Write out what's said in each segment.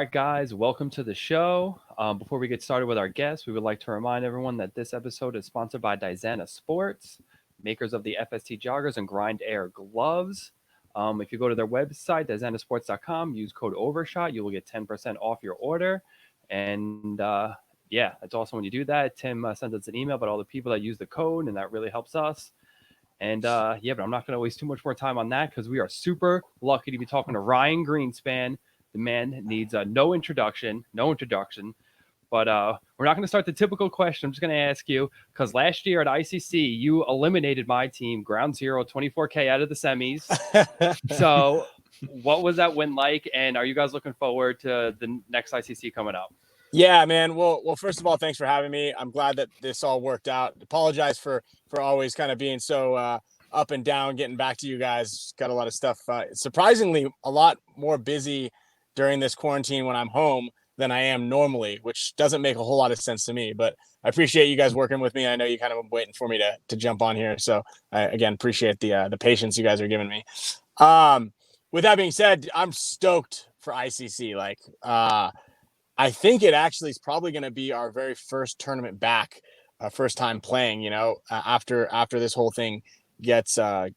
right, guys, welcome to the show. Before we get started with our guests, we would like to remind everyone that this episode is sponsored by Dizana Sports, makers of the FST joggers and Grind Air gloves. If you go to their website, dizanasports.com, use code OVERSHOT, you will get 10% off your order. And yeah, it's awesome when you do that. Tim sends us an email about all the people that use the code, and that really helps us. And yeah, but I'm not going to waste too much more time on that because we are super lucky to be talking to Ryan Greenspan. The man needs no introduction. But we're not going to start the typical question. I'm just going to ask you, because last year at ICC, you eliminated my team, Ground Zero, 24K out of the semis. So what was that win like? And are you guys looking forward to the next ICC coming up? Yeah, man. Well, first of all, thanks for having me. I'm glad that this all worked out. Apologize for always kind of being so up and down, getting back to you guys. Got a lot of stuff. Surprisingly, a lot more busy during this quarantine when I'm home than I am normally, which doesn't make a whole lot of sense to me. But I appreciate you guys working with me. I know you kind of waiting for me to jump on here. So I, again, appreciate the patience you guys are giving me. With that being said, I'm stoked for ICC. I think it actually is probably going to be our very first tournament back, first time playing, after this whole thing gets like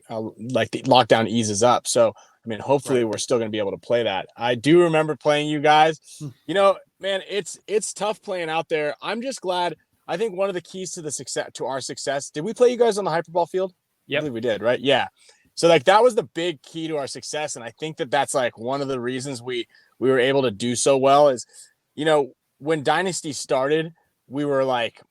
the lockdown eases up. So, I mean, hopefully we're still going to be able to play that. I do remember playing you guys, man, it's tough playing out there. I'm just glad. I think one of the keys to our success, did we play you guys on the hyperball field? Yeah, I believe we did, right? Yeah. So that was the big key to our success. And I think that's like one of the reasons we were able to do so well is, when Dynasty started, we were like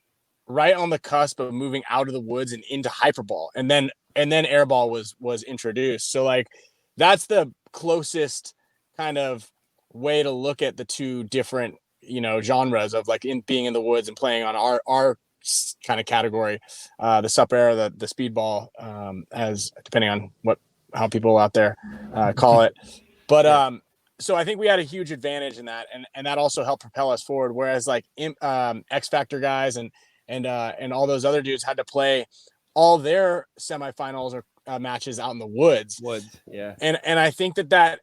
right on the cusp of moving out of the woods and into hyperball. And then airball was introduced. So like, that's the closest kind of way to look at the two different, genres of like being in the woods and playing on our kind of category, the sup air, the speedball, as depending on how people out there call it. But so I think we had a huge advantage in that, and that also helped propel us forward. Whereas like X Factor guys and all those other dudes had to play all their semifinals or matches out in the woods. Yeah. And I think that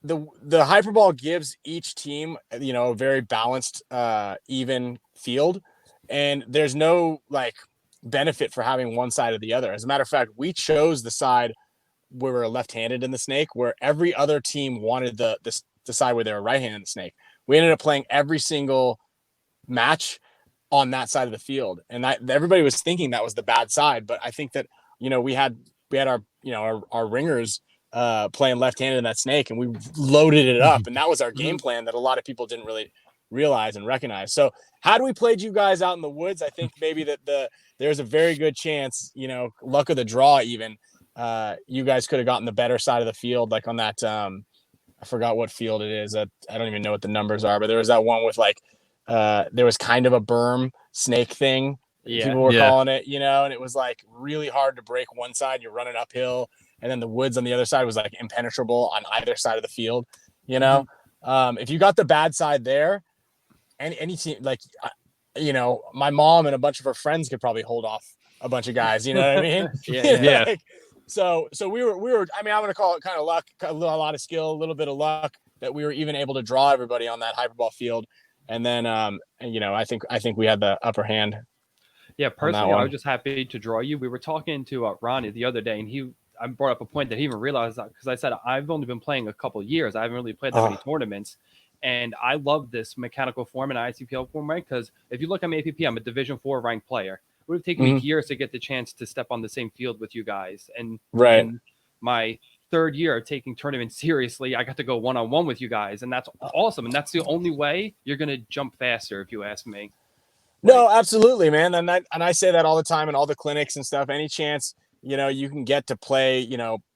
the hyperball gives each team, a very balanced, even field, and there's no like benefit for having one side or the other. As a matter of fact, we chose the side where we were left-handed in the snake, where every other team wanted the side where they were right-handed in the snake. We ended up playing every single match on that side of the field, and that everybody was thinking that was the bad side. But I think that we had our our ringers playing left-handed in that snake, and we loaded it up, and that was our game plan that a lot of people didn't really realize and recognize. So had we played you guys out in the woods, I think maybe that there's a very good chance, luck of the draw even, you guys could have gotten the better side of the field, like on that I forgot what field it is. I don't even know what the numbers are, but there was that one with like there was kind of a berm snake thing. Yeah. People were calling it, and it was like really hard to break one side. You're running uphill, and then the woods on the other side was like impenetrable on either side of the field. If you got the bad side there, any team, like my mom and a bunch of her friends could probably hold off a bunch of guys. You know what I mean? Yeah. Like, so we were. I mean, I'm gonna call it kind of luck, a lot of skill, a little bit of luck that we were even able to draw everybody on that hyperball field. And then, I think we had the upper hand. Yeah, personally, I was just happy to draw you. We were talking to Ronnie the other day, and I brought up a point that he even realized that, because I said I've only been playing a couple of years. I haven't really played that many tournaments, and I love this mechanical form and ICPL form, right? Because if you look at my APP, I'm a Division 4 ranked player. It would have taken me years to get the chance to step on the same field with you guys. And in my third year of taking tournaments seriously, I got to go one-on-one with you guys, and that's awesome. And that's the only way you're going to jump faster, if you ask me. No, absolutely, man. And I say that all the time in all the clinics and stuff. Any chance, you can get to play,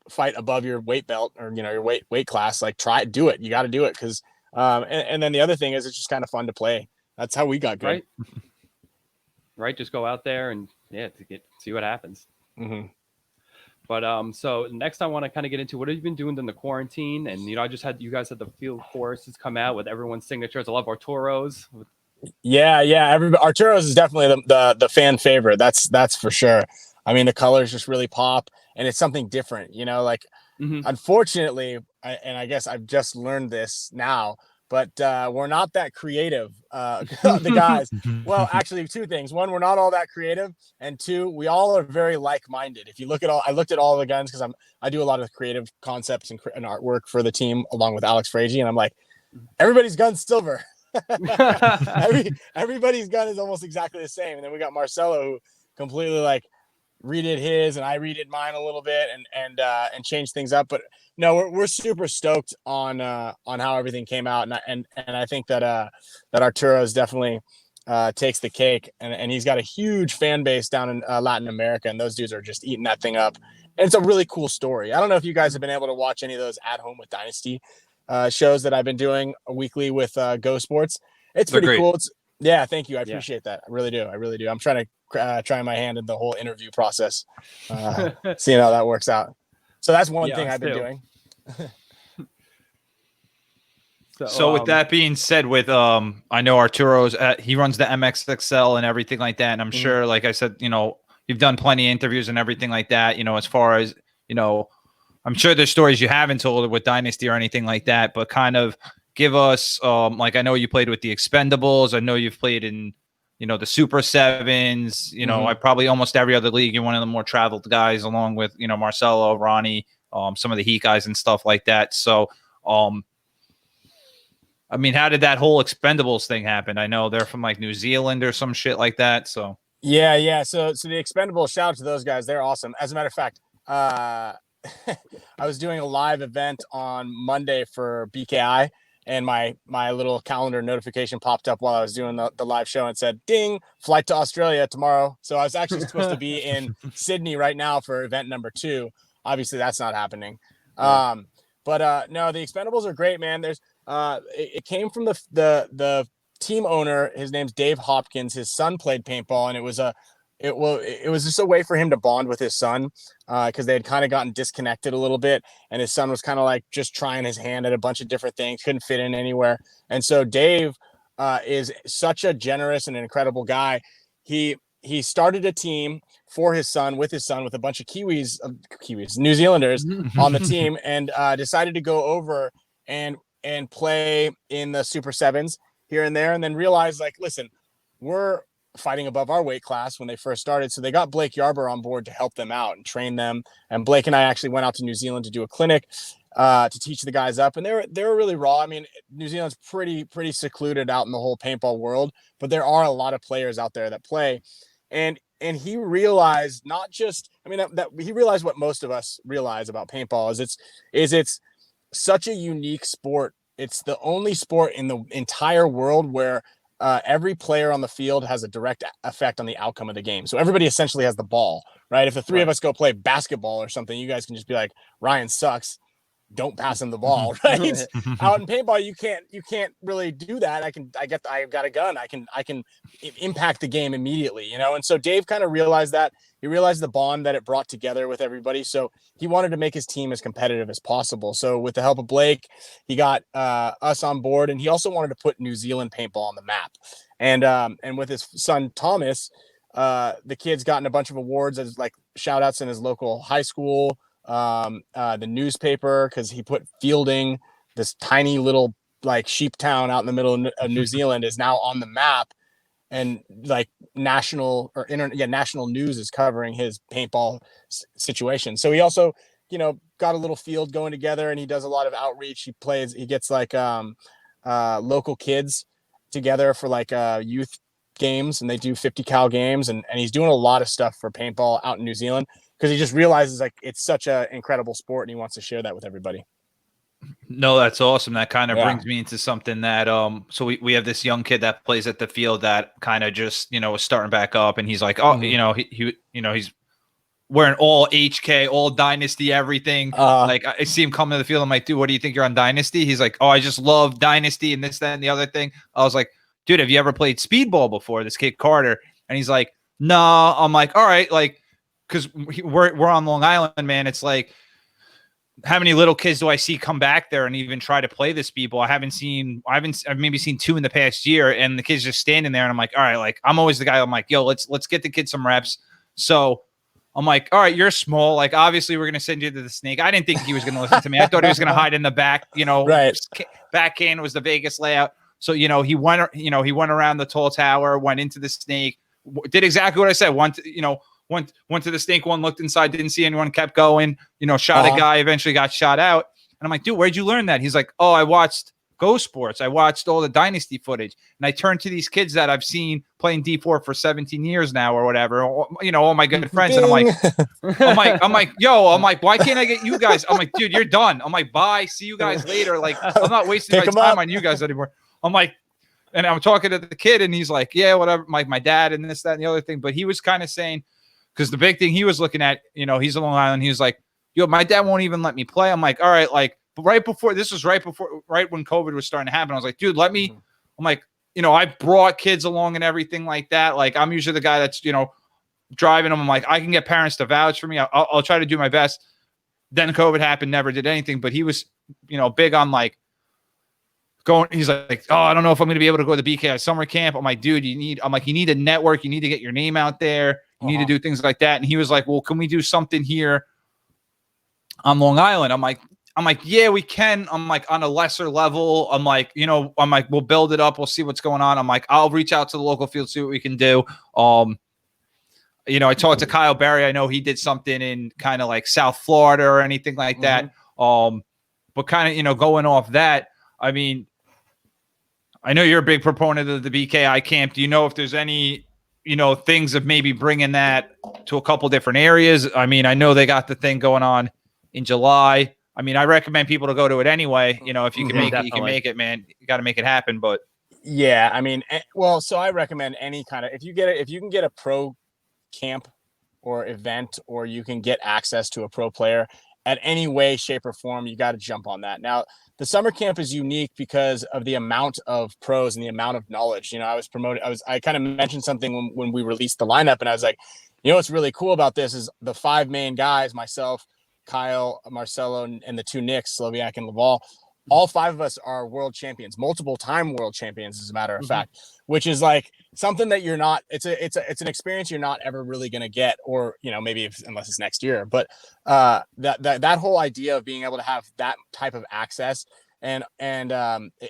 fight above your weight belt or, your weight class, like do it. You got to do it. Cause, and then the other thing is it's just kind of fun to play. That's how we got good. Right. Just go out there and see what happens. Mm-hmm. But so next I want to kind of get into what have you been doing in the quarantine? And you guys had the field courses come out with everyone's signatures. I love Arturo's. Yeah. Arturo's is definitely the fan favorite. That's for sure. I mean, the colors just really pop, and it's something different. Unfortunately, and I guess I've just learned this now, but we're not that creative. The guys. Well, actually, two things. One, we're not all that creative, and two, we all are very like-minded. If you look at I looked at all the guns because I do a lot of creative concepts and artwork for the team along with Alex Frazier, and I'm like, everybody's gun's silver. Everybody's gun is almost exactly the same, and then we got Marcelo who completely like redid his, and I redid mine a little bit, and changed things up. But no, we're super stoked on how everything came out, and I think that Arturo is definitely takes the cake, and he's got a huge fan base down in Latin America, and those dudes are just eating that thing up. And it's a really cool story. I don't know if you guys have been able to watch any of those At Home with Dynasty shows that I've been doing weekly with Go Sports. It's pretty cool. Yeah, thank you. I appreciate that. I really do. I'm trying to try my hand in the whole interview process, seeing how that works out. So that's one thing I've been doing. So with that being said, with I know Arturo's he runs the MXXL and everything like that, and I'm sure, like I said, you've done plenty of interviews and everything like that. As far as I'm sure there's stories you haven't told with Dynasty or anything like that, but kind of give us like I know you played with the Expendables. I know you've played in the Super Sevens. I probably almost every other league. You're one of the more traveled guys, along with Marcelo, Ronnie, some of the Heat guys and stuff like that. So. I mean, how did that whole Expendables thing happen? I know they're from like New Zealand or some shit like that. So yeah. So the Expendables, shout out to those guys. They're awesome. As a matter of fact, I was doing a live event on Monday for BKI, and my little calendar notification popped up while I was doing the live show and said, "Ding, flight to Australia tomorrow." So I was actually supposed to be in Sydney right now for event number 2. Obviously, that's not happening. Yeah. But no, the Expendables are great, man. There's it came from the team owner. His name's Dave Hopkins. His son played paintball, and it was just a way for him to bond with his son, because they had kind of gotten disconnected a little bit, and his son was kind of like just trying his hand at a bunch of different things, couldn't fit in anywhere. And so Dave is such a generous and incredible guy. He started a team for his son with a bunch of Kiwis, New Zealanders on the team, and decided to go over and play in the Super Sevens here and there, and then realized, like, listen, we're fighting above our weight class when they first started. So they got Blake Yarber on board to help them out and train them. And Blake and I actually went out to New Zealand to do a clinic to teach the guys up. And they were really raw. I mean, New Zealand's pretty secluded out in the whole paintball world, but there are a lot of players out there that play. And he realized that he realized what most of us realize about paintball is it's such a unique sport. It's the only sport in the entire world where every player on the field has a direct effect on the outcome of the game. So everybody essentially has the ball, right? If the three of us go play basketball or something, you guys can just be like, Ryan sucks, don't pass him the ball, right? Out in paintball, you can't really do that. I've got a gun. I can impact the game immediately, And so Dave kind of realized that. He realized the bond that it brought together with everybody. So he wanted to make his team as competitive as possible. So with the help of Blake, he got us on board, and he also wanted to put New Zealand paintball on the map. And with his son Thomas, the kid's gotten a bunch of awards as like shout outs in his local high school, the newspaper, because he put Fielding, this tiny little like sheep town out in the middle of New Zealand, is now on the map, and like national news is covering his paintball situation. So he also got a little field going together, and he does a lot of outreach. He gets like local kids together for like youth games, and they do 50 cal games, and he's doing a lot of stuff for paintball out in New Zealand, because he just realizes like it's such an incredible sport, and he wants to share that with everybody. No, that's awesome. That kind of brings me into something that so we have this young kid that plays at the field that kind of just is starting back up, and he's like, he's wearing all HK, all Dynasty, everything. Like I see him come to the field, I'm like, dude, what do you think you're on Dynasty? He's like, oh, I just love Dynasty and this, that, and the other thing. I was like, dude, have you ever played speedball before? This kid Carter. And he's like, no. I'm like, all right, like, because we're on Long Island, man. It's like, how many little kids do I see come back there and even try to play the speedball? I've maybe seen 2 in the past year, and the kids just standing there, and I'm like, all right, like I'm always the guy. I'm like, yo, let's get the kids some reps. So I'm like, all right, you're small. Like, obviously, we're gonna send you to the snake. I didn't think he was gonna listen to me. I thought he was gonna hide in the back. Right. Backhand was the Vegas layout. So he went around the tall tower, went into the snake, did exactly what I said. Went to the snake one, looked inside, didn't see anyone, kept going. Shot a guy, eventually got shot out. And I'm like, dude, where'd you learn that? He's like, oh, I watched Go Sports. I watched all the Dynasty footage, and I turned to these kids that I've seen playing D4 for 17 years now or whatever. All my good friends, and I'm like, why can't I get you guys? I'm like, dude, you're done. I'm like, bye, see you guys later. Like, I'm not wasting my time on you guys anymore. I'm like, and I'm talking to the kid, and he's like, yeah, whatever. My dad and this, that, and the other thing. But he was kind of saying, because the big thing he was looking at, he's in Long Island. He was like, yo, my dad won't even let me play. I'm like, all right, like. But right when COVID was starting to happen, I was like, dude, let me. I'm like, I brought kids along and everything like that. Like, I'm usually the guy that's, driving them. I'm like, I can get parents to vouch for me. I'll try to do my best. Then COVID happened, never did anything. But he was, big on like going. He's like, oh, I don't know if I'm going to be able to go to the BKI summer camp. I'm like, dude, you need a network. You need to get your name out there. You need to do things like that. And he was like, well, can we do something here on Long Island? I'm like, yeah, we can. I'm like, on a lesser level. I'm like, we'll build it up. We'll see what's going on. I'm like, I'll reach out to the local field, see what we can do. I talked to Kyle Berry. I know he did something in kind of like South Florida or anything like that. But kind of, going off that, I mean, I know you're a big proponent of the BKI camp. Do you know if there's any, things of maybe bringing that to a couple different areas? I mean, I know they got the thing going on in July. I mean, I recommend people to go to it anyway. If you can make it, you can make it, man. You got to make it happen. But yeah, I mean, so I recommend any kind of, if you can get a pro camp or event, or you can get access to a pro player at any way, shape, or form, you got to jump on that. Now, the summer camp is unique because of the amount of pros and the amount of knowledge. I kind of mentioned something when we released the lineup, and I was like, what's really cool about this is the 5 main guys, myself, Kyle, Marcelo, and the 2 Nicks, Sloviak and Laval. All 5 of us are world champions, multiple time world champions, as a matter of fact, which is like something that you're not, it's an experience you're not ever really going to get, or, maybe unless it's next year. But that whole idea of being able to have that type of access and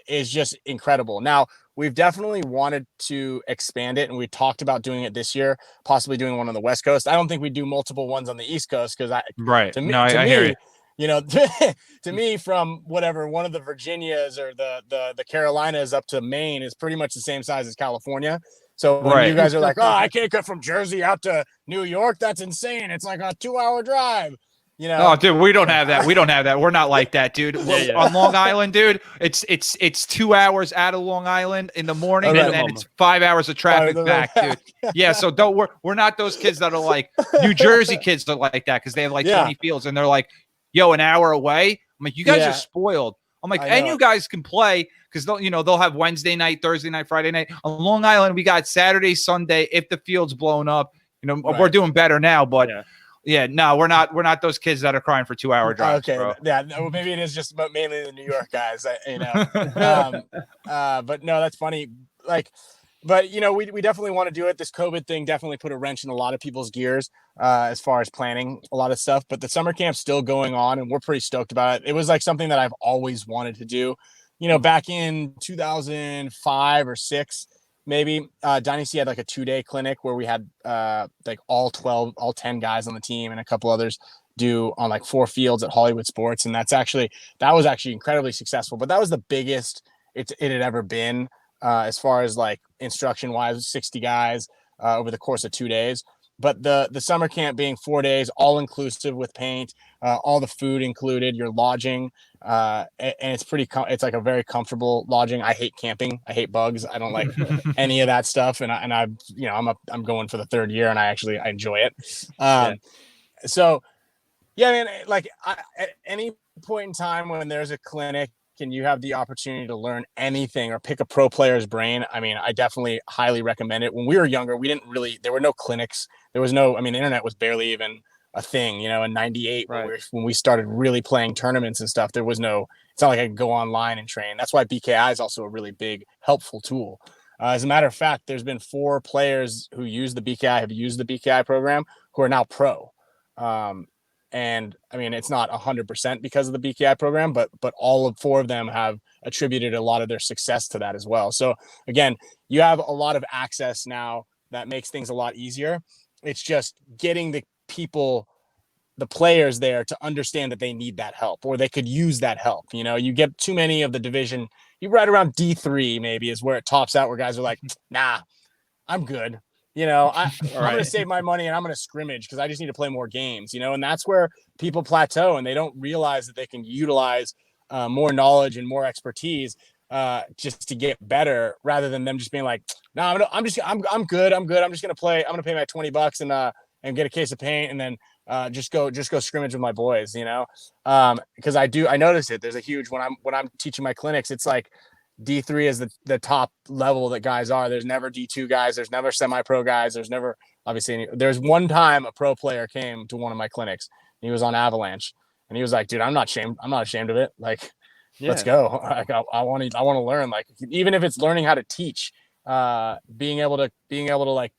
is just incredible. Now, we've definitely wanted to expand it, and we talked about doing it this year, possibly doing one on the West Coast. I don't think we do multiple ones on the East Coast, because I hear you. To me, from whatever, one of the Virginias or the Carolinas up to Maine is pretty much the same size as California. So when you guys are like, oh, I can't get from Jersey out to New York, that's insane. It's like a 2-hour drive. Oh, dude, we don't have that. We're not like that, dude. On Long Island, dude, it's 2 hours out of Long Island in the morning, and then it's 5 hours of traffic back, dude. Yeah, so we're not those kids that are like New Jersey kids that are like that, because they have like 20 fields, and they're like, yo, an hour away. I'm like, you guys are spoiled. I'm like, and you guys can play, because they'll have Wednesday night, Thursday night, Friday night. On Long Island, we got Saturday, Sunday. If the field's blown up, we're doing better now, but. Yeah, no, we're not those kids that are crying for 2-hour drives. Okay, bro. Yeah, maybe it is just mainly the New York guys, but no, that's funny. Like, but we definitely want to do it. This COVID thing definitely put a wrench in a lot of people's gears as far as planning a lot of stuff. But the summer camp's still going on, and we're pretty stoked about it. It was like something that I've always wanted to do. Back in 2005 or 6. Maybe Dynasty had like a 2-day clinic where we had like all 10 guys on the team and a couple others do on like 4 fields at Hollywood Sports. And that was actually incredibly successful, but that was the biggest it had ever been as far as like instruction wise, 60 guys over the course of 2 days. But the summer camp being 4 days, all inclusive with paint, all the food included, your lodging, and it's like a very comfortable lodging. I hate camping. I hate bugs. I don't like any of that stuff. And I'm going for the 3rd year, and I enjoy it. So yeah, man, like at any point in time when there's a clinic and you have the opportunity to learn anything or pick a pro player's brain, I mean, I definitely highly recommend it. When we were younger, there were no clinics. There was the internet was barely even a thing, in 98, when we started really playing tournaments and stuff. It's not like I could go online and train. That's why BKI is also a really big, helpful tool. As a matter of fact, there's been 4 players who have used the BKI program, who are now pro. And I mean, it's not 100% because of the BKI program, but all 4 of them have attributed a lot of their success to that as well. So again, you have a lot of access now that makes things a lot easier. It's just getting the players there to understand that they need that help, or they could use that help. You get too many of the division, you right around D3 maybe is where it tops out, where guys are like, nah, I'm good. I'm going to save my money and I'm going to scrimmage because I just need to play more games, and that's where people plateau and they don't realize that they can utilize more knowledge and more expertise just to get better, rather than them just being like, no, I'm good. I'm just going to play. I'm going to pay my $20 and get a case of paint and then just go scrimmage with my boys, because I notice it. There's a huge, when I'm teaching my clinics, it's like D3 is the top level that guys are. There's never D2 guys. There's never semi-pro guys. There's never, obviously, there's one time a pro player came to one of my clinics. And he was on Avalanche and he was like, dude, I'm not ashamed of it. Like, let's go. Like, I want to learn, like, even if it's learning how to teach, being able to like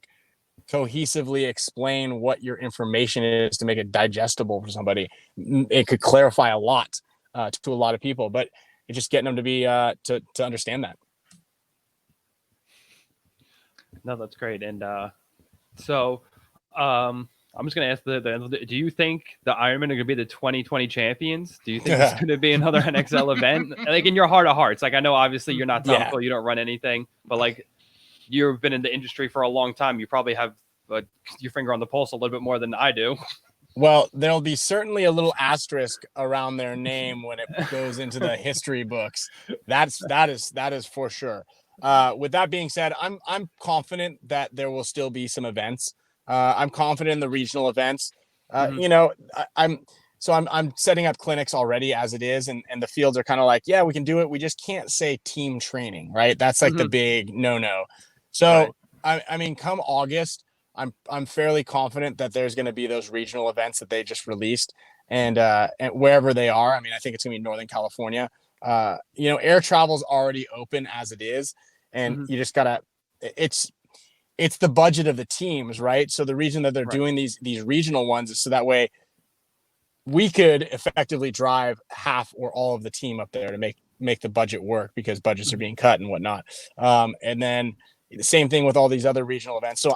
cohesively explain what your information is to make it digestible for somebody. It could clarify a lot to a lot of people, but it's just getting them to be to understand that. No, that's great. And so I'm just going to ask do you think the Ironmen are going to be the 2020 champions? Do you think it's going to be another NXL event? Like, in your heart of hearts, like, I know obviously you're not Tom Cole, you don't run anything, but like, you've been in the industry for a long time. You probably have your finger on the pulse a little bit more than I do. Well, there'll be certainly a little asterisk around their name when it goes into the history books. That is for sure. With that being said, I'm confident that there will still be some events. I'm confident in the regional events. I'm setting up clinics already as it is, and the fields are kind of like, yeah, we can do it. We just can't say team training, right? That's like the big no. So I mean, come August, I'm fairly confident that there's going to be those regional events that they just released, and wherever they are. I mean, I think it's going to be Northern California. Air travel's already open as it is, and you just gotta. It's the budget of the teams, right? So the reason that they're doing these regional ones is so that way we could effectively drive half or all of the team up there to make the budget work, because budgets are being cut and whatnot. And then the same thing with all these other regional events. So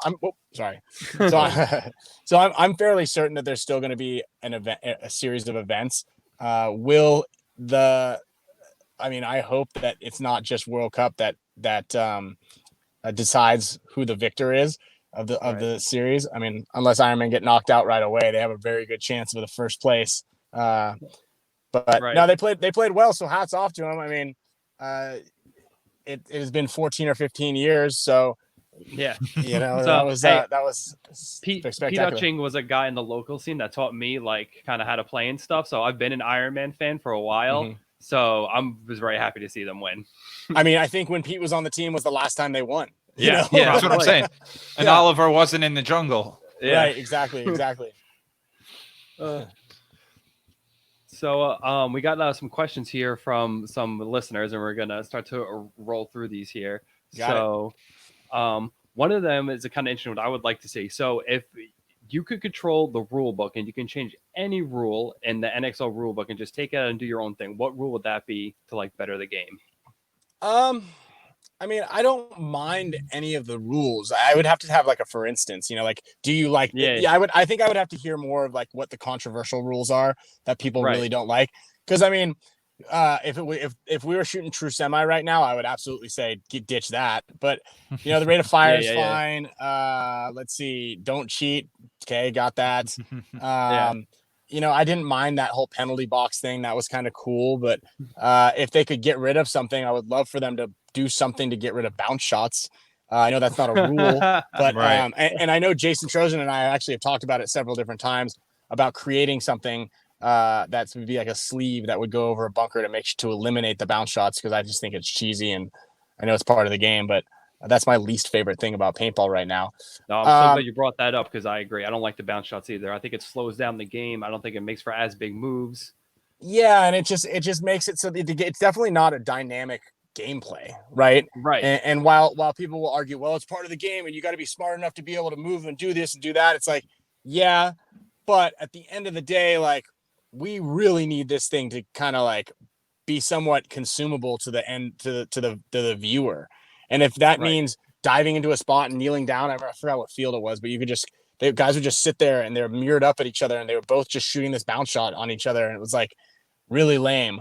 I'm fairly certain that there's still going to be a series of events. I hope that it's not just World Cup that decides who the victor is of the series. I mean, unless Ironman get knocked out right away, they have a very good chance for the first place. No, they played well, so hats off to them. I mean, it has been 14 or 15 years, so yeah, that was Pete Hutching was a guy in the local scene that taught me like kind of how to play and stuff. So I've been an Ironman fan for a while. So I was very happy to see them win. I mean, I think when Pete was on the team was the last time they won. Yeah, that's what I'm saying. And Oliver wasn't in the jungle. Yeah. Right, exactly. So we got some questions here from some listeners, and we're going to start to roll through these here. One of them is a kind of interesting what I would like to see. So if you could control the rule book and you can change any rule in the NXL rule book and just take it out and do your own thing, what rule would that be to like better the game? I mean, I don't mind any of the rules. I would have to have like a, for instance, like, do you like, I think I would have to hear more of like what the controversial rules are that people really don't like. Cause I mean, if we were shooting true semi right now, I would absolutely say ditch that. But the rate of fire is fine. Let's see, don't cheat. Okay, got that. I didn't mind that whole penalty box thing. That was kind of cool. But if they could get rid of something, I would love for them to do something to get rid of bounce shots. I know that's not a rule, but and I know Jason Trojan and I actually have talked about it several different times about creating something that would be like a sleeve that would go over a bunker to eliminate the bounce shots, because I just think it's cheesy, and I know it's part of the game, but that's my least favorite thing about paintball right now. No, I'm so glad you brought that up, because I agree. I don't like the bounce shots either. I think it slows down the game. I don't think it makes for as big moves. Yeah, and it just makes it so it's definitely not a dynamic gameplay, right? And while people will argue, well, it's part of the game and you got to be smart enough to be able to move and do this and do that, it's like, yeah, But at the end of the day, like, we really need this thing to kind of like be somewhat consumable to the end, to the viewer. And if that means diving into a spot and kneeling down, I forgot what field it was, but you could just, guys would just sit there and they're mirrored up at each other and they were both just shooting this bounce shot on each other. And it was like really lame.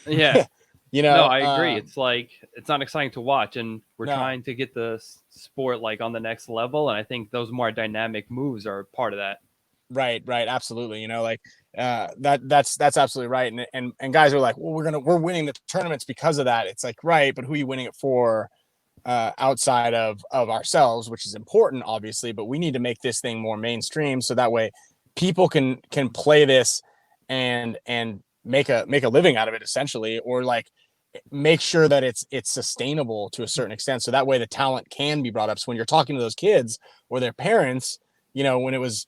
Yeah. You know, no, I agree. It's like, it's not exciting to watch, and we're No. trying to get the sport like on the next level. And I think those more dynamic moves are part of that. Right. Absolutely. You know, like that's absolutely right. And guys are like, well, we're winning the tournaments because of that. It's like, right, but who are you winning it for outside of ourselves, which is important, obviously, but we need to make this thing more mainstream so that way people can play this and make a living out of it, essentially, or like make sure that it's sustainable to a certain extent. So that way the talent can be brought up. So when you're talking to those kids or their parents, you know, when it was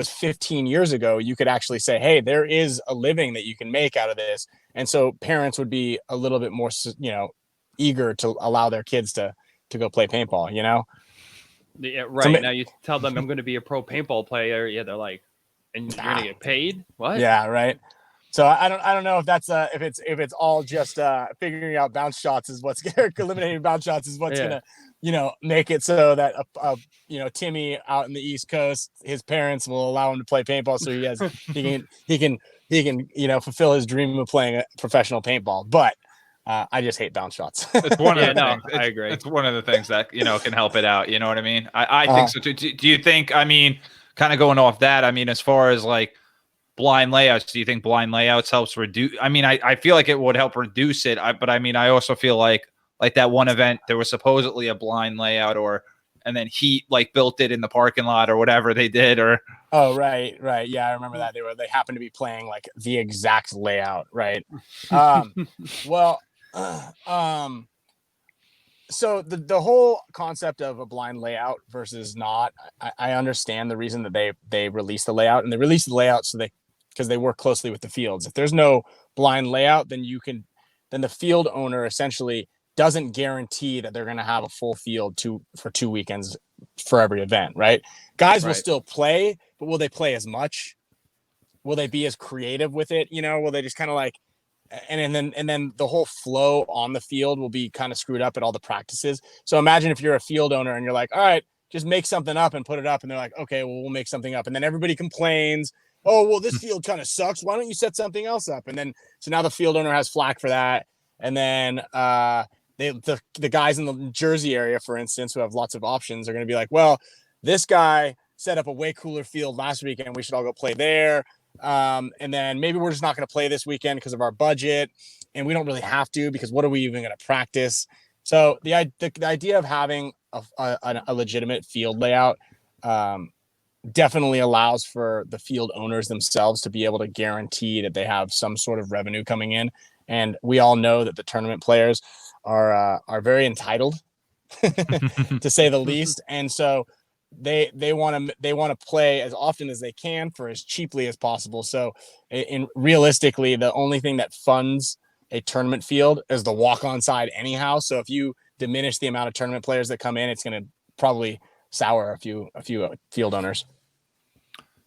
15 years ago, you could actually say, hey, there is a living that you can make out of this. And so parents would be a little bit more, you know, eager to allow their kids to go play paintball, you know? Yeah, right. So, now you tell them I'm going to be a pro paintball player. Yeah, they're like, and you're going to get paid? What? Yeah, right. So I don't know if that's if it's all just figuring out bounce shots is what's eliminating bounce shots is what's gonna, you know, make it so that you know, Timmy out in the East Coast, his parents will allow him to play paintball, so he can you know, fulfill his dream of playing a professional paintball. But I just hate bounce shots. It's one of the things. I agree. It's one of the things that, you know, can help it out. You know what I mean? I think so too. Do you think? I mean, kind of going off that. I mean, as far as like blind layouts, do you think blind layouts helps reduce? I mean, I feel like it would help reduce it, but I mean, I also feel like that one event, there was supposedly a blind layout, and then Heat like built it in the parking lot or whatever they did, or right, yeah, I remember that they happened to be playing like the exact layout, right? So the whole concept of a blind layout versus not, I understand the reason that they released the layout, and they released the layout because they work closely with the fields. If there's no blind layout, then the field owner essentially doesn't guarantee that they're going to have a full field for 2 weekends for every event, right? Guys will still play, but will they play as much? Will they be as creative with it? You know, will they just kind of like, and then the whole flow on the field will be kind of screwed up at all the practices. So imagine if you're a field owner and you're like, all right, just make something up and put it up. And they're like, okay, well, we'll make something up. And then everybody complains, oh, well, this field kind of sucks. Why don't you set something else up? And then, so now the field owner has flack for that. And then the guys in the Jersey area, for instance, who have lots of options, are going to be like, well, this guy set up a way cooler field last weekend. We should all go play there. And then maybe we're just not going to play this weekend because of our budget, and we don't really have to, because what are we even going to practice? So the idea of having a legitimate field layout definitely allows for the field owners themselves to be able to guarantee that they have some sort of revenue coming in. And we all know that the tournament players are very entitled, to say the least. And so they want to play as often as they can for as cheaply as possible. So realistically, the only thing that funds a tournament field is the walk-on side anyhow. So if you diminish the amount of tournament players that come in, it's going to probably sour a few field owners.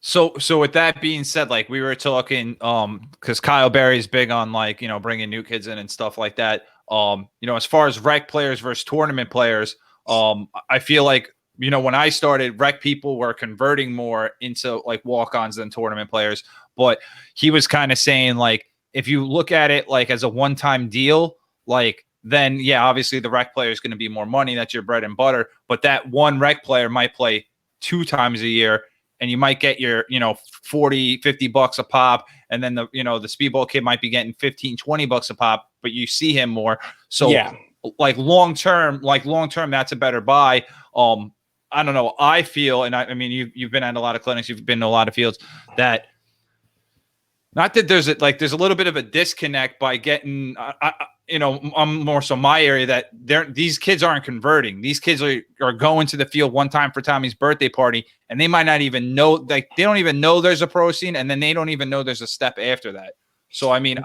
So with that being said, like we were talking, because Kyle Berry's big on like, you know, bringing new kids in and stuff like that. You know, as far as rec players versus tournament players, I feel like, you know, when I started, rec people were converting more into like walk-ons than tournament players. But he was kind of saying, like, if you look at it like as a one-time deal, like, then yeah, obviously the rec player is going to be more money. That's your bread and butter. But that one rec player might play 2 times a year, and you might get your, you know, $40-$50 a pop. And then the, you know, the speedball kid might be getting $15-$20 a pop, but you see him more. So yeah, like long-term, that's a better buy. I don't know. I feel, and I mean, you've been at a lot of clinics, you've been to a lot of fields, that not that there's a little bit of a disconnect by getting, you know, I'm more so my area that these kids aren't converting. These kids are going to the field one time for Tommy's birthday party, and they might not even know, like they don't even know there's a pro scene, and then they don't even know there's a step after that. So I mean,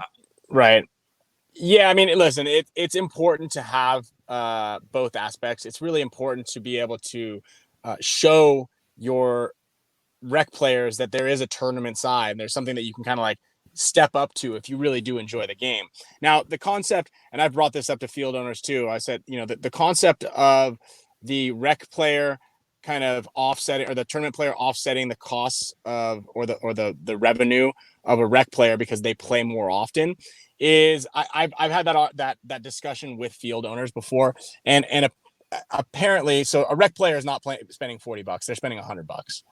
right. Yeah, I mean, listen, it's important to have both aspects. It's really important to be able to show your rec players that there is a tournament side. There's something that you can kind of like step up to if you really do enjoy the game. Now, the concept, and I've brought this up to field owners too. I said, the concept of the rec player kind of offsetting, or the tournament player offsetting the costs of, or the revenue of a rec player because they play more often, is I've had that discussion with field owners before, and apparently, so a rec player is not spending $40; they're spending $100,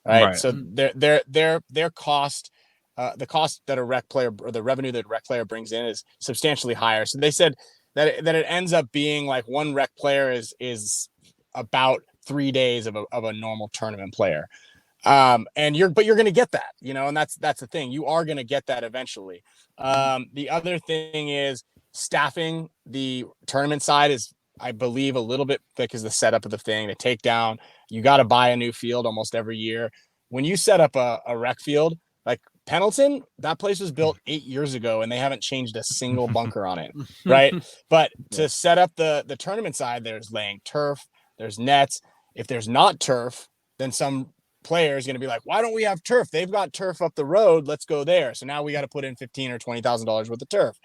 right? So their cost, the cost that a rec player, or the revenue that a rec player brings in, is substantially higher. So they said that it ends up being like one rec player is about 3 days of a normal tournament player. And you're going to get that, and that's the thing. You are going to get that eventually. The other thing is staffing the tournament side is, I believe, a little bit thick as the setup of the thing. The takedown, you got to buy a new field almost every year. When you set up a rec field like Pendleton, that place was built 8 years ago and they haven't changed a single bunker on it, right? But to set up the tournament side, there's laying turf, there's nets. If there's not turf, then some player is going to be like, why don't we have turf? They've got turf up the road. Let's go there. So now we got to put in $15,000 or $20,000 worth of turf.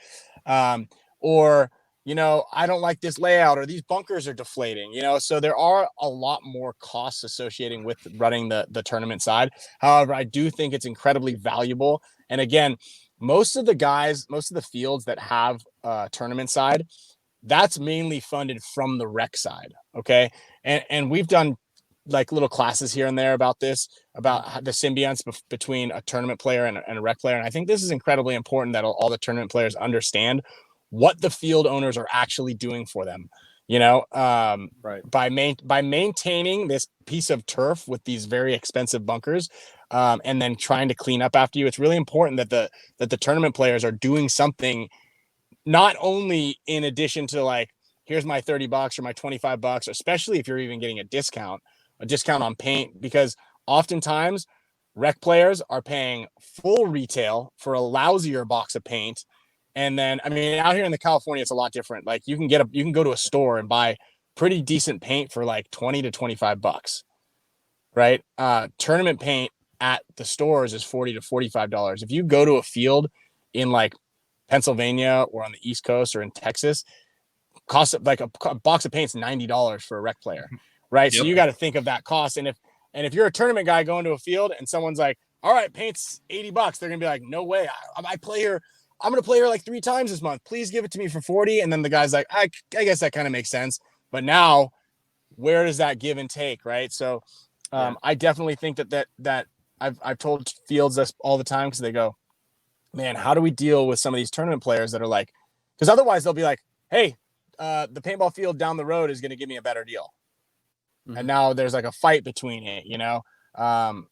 Or, I don't like this layout, or these bunkers are deflating, so there are a lot more costs associated with running the tournament side. However, I do think it's incredibly valuable. And again, most of the fields that have a tournament side, that's mainly funded from the rec side. Okay. And we've done like little classes here and there about this, about the symbionts between a tournament player and a rec player. And I think this is incredibly important, that all the tournament players understand what the field owners are actually doing for them, right. by maintaining this piece of turf with these very expensive bunkers, and then trying to clean up after you. It's really important that the tournament players are doing something, not only in addition to like, here's my $30 or my $25, especially if you're even getting a discount on paint, because oftentimes rec players are paying full retail for a lousier box of paint. And then, I mean, out here in the California, it's a lot different. Like you can go to a store and buy pretty decent paint for like $20 to $25, right? Tournament paint at the stores is $40 to $45. If you go to a field in like Pennsylvania or on the East Coast or in Texas, cost like a box of paint's $90 for a rec player, right? Yep. So you got to think of that cost. And if you're a tournament guy going to a field and someone's like, all right, paint's $80, they're gonna be like, no way, I play here. I'm going to play here like 3 times this month. Please give it to me for 40. And then the guy's like, I guess that kind of makes sense. But now where does that give and take? Right. So I definitely think that I've told fields this all the time, because they go, man, how do we deal with some of these tournament players that are like, because otherwise they'll be like, hey, the paintball field down the road is going to give me a better deal. Mm-hmm. And now there's like a fight between it,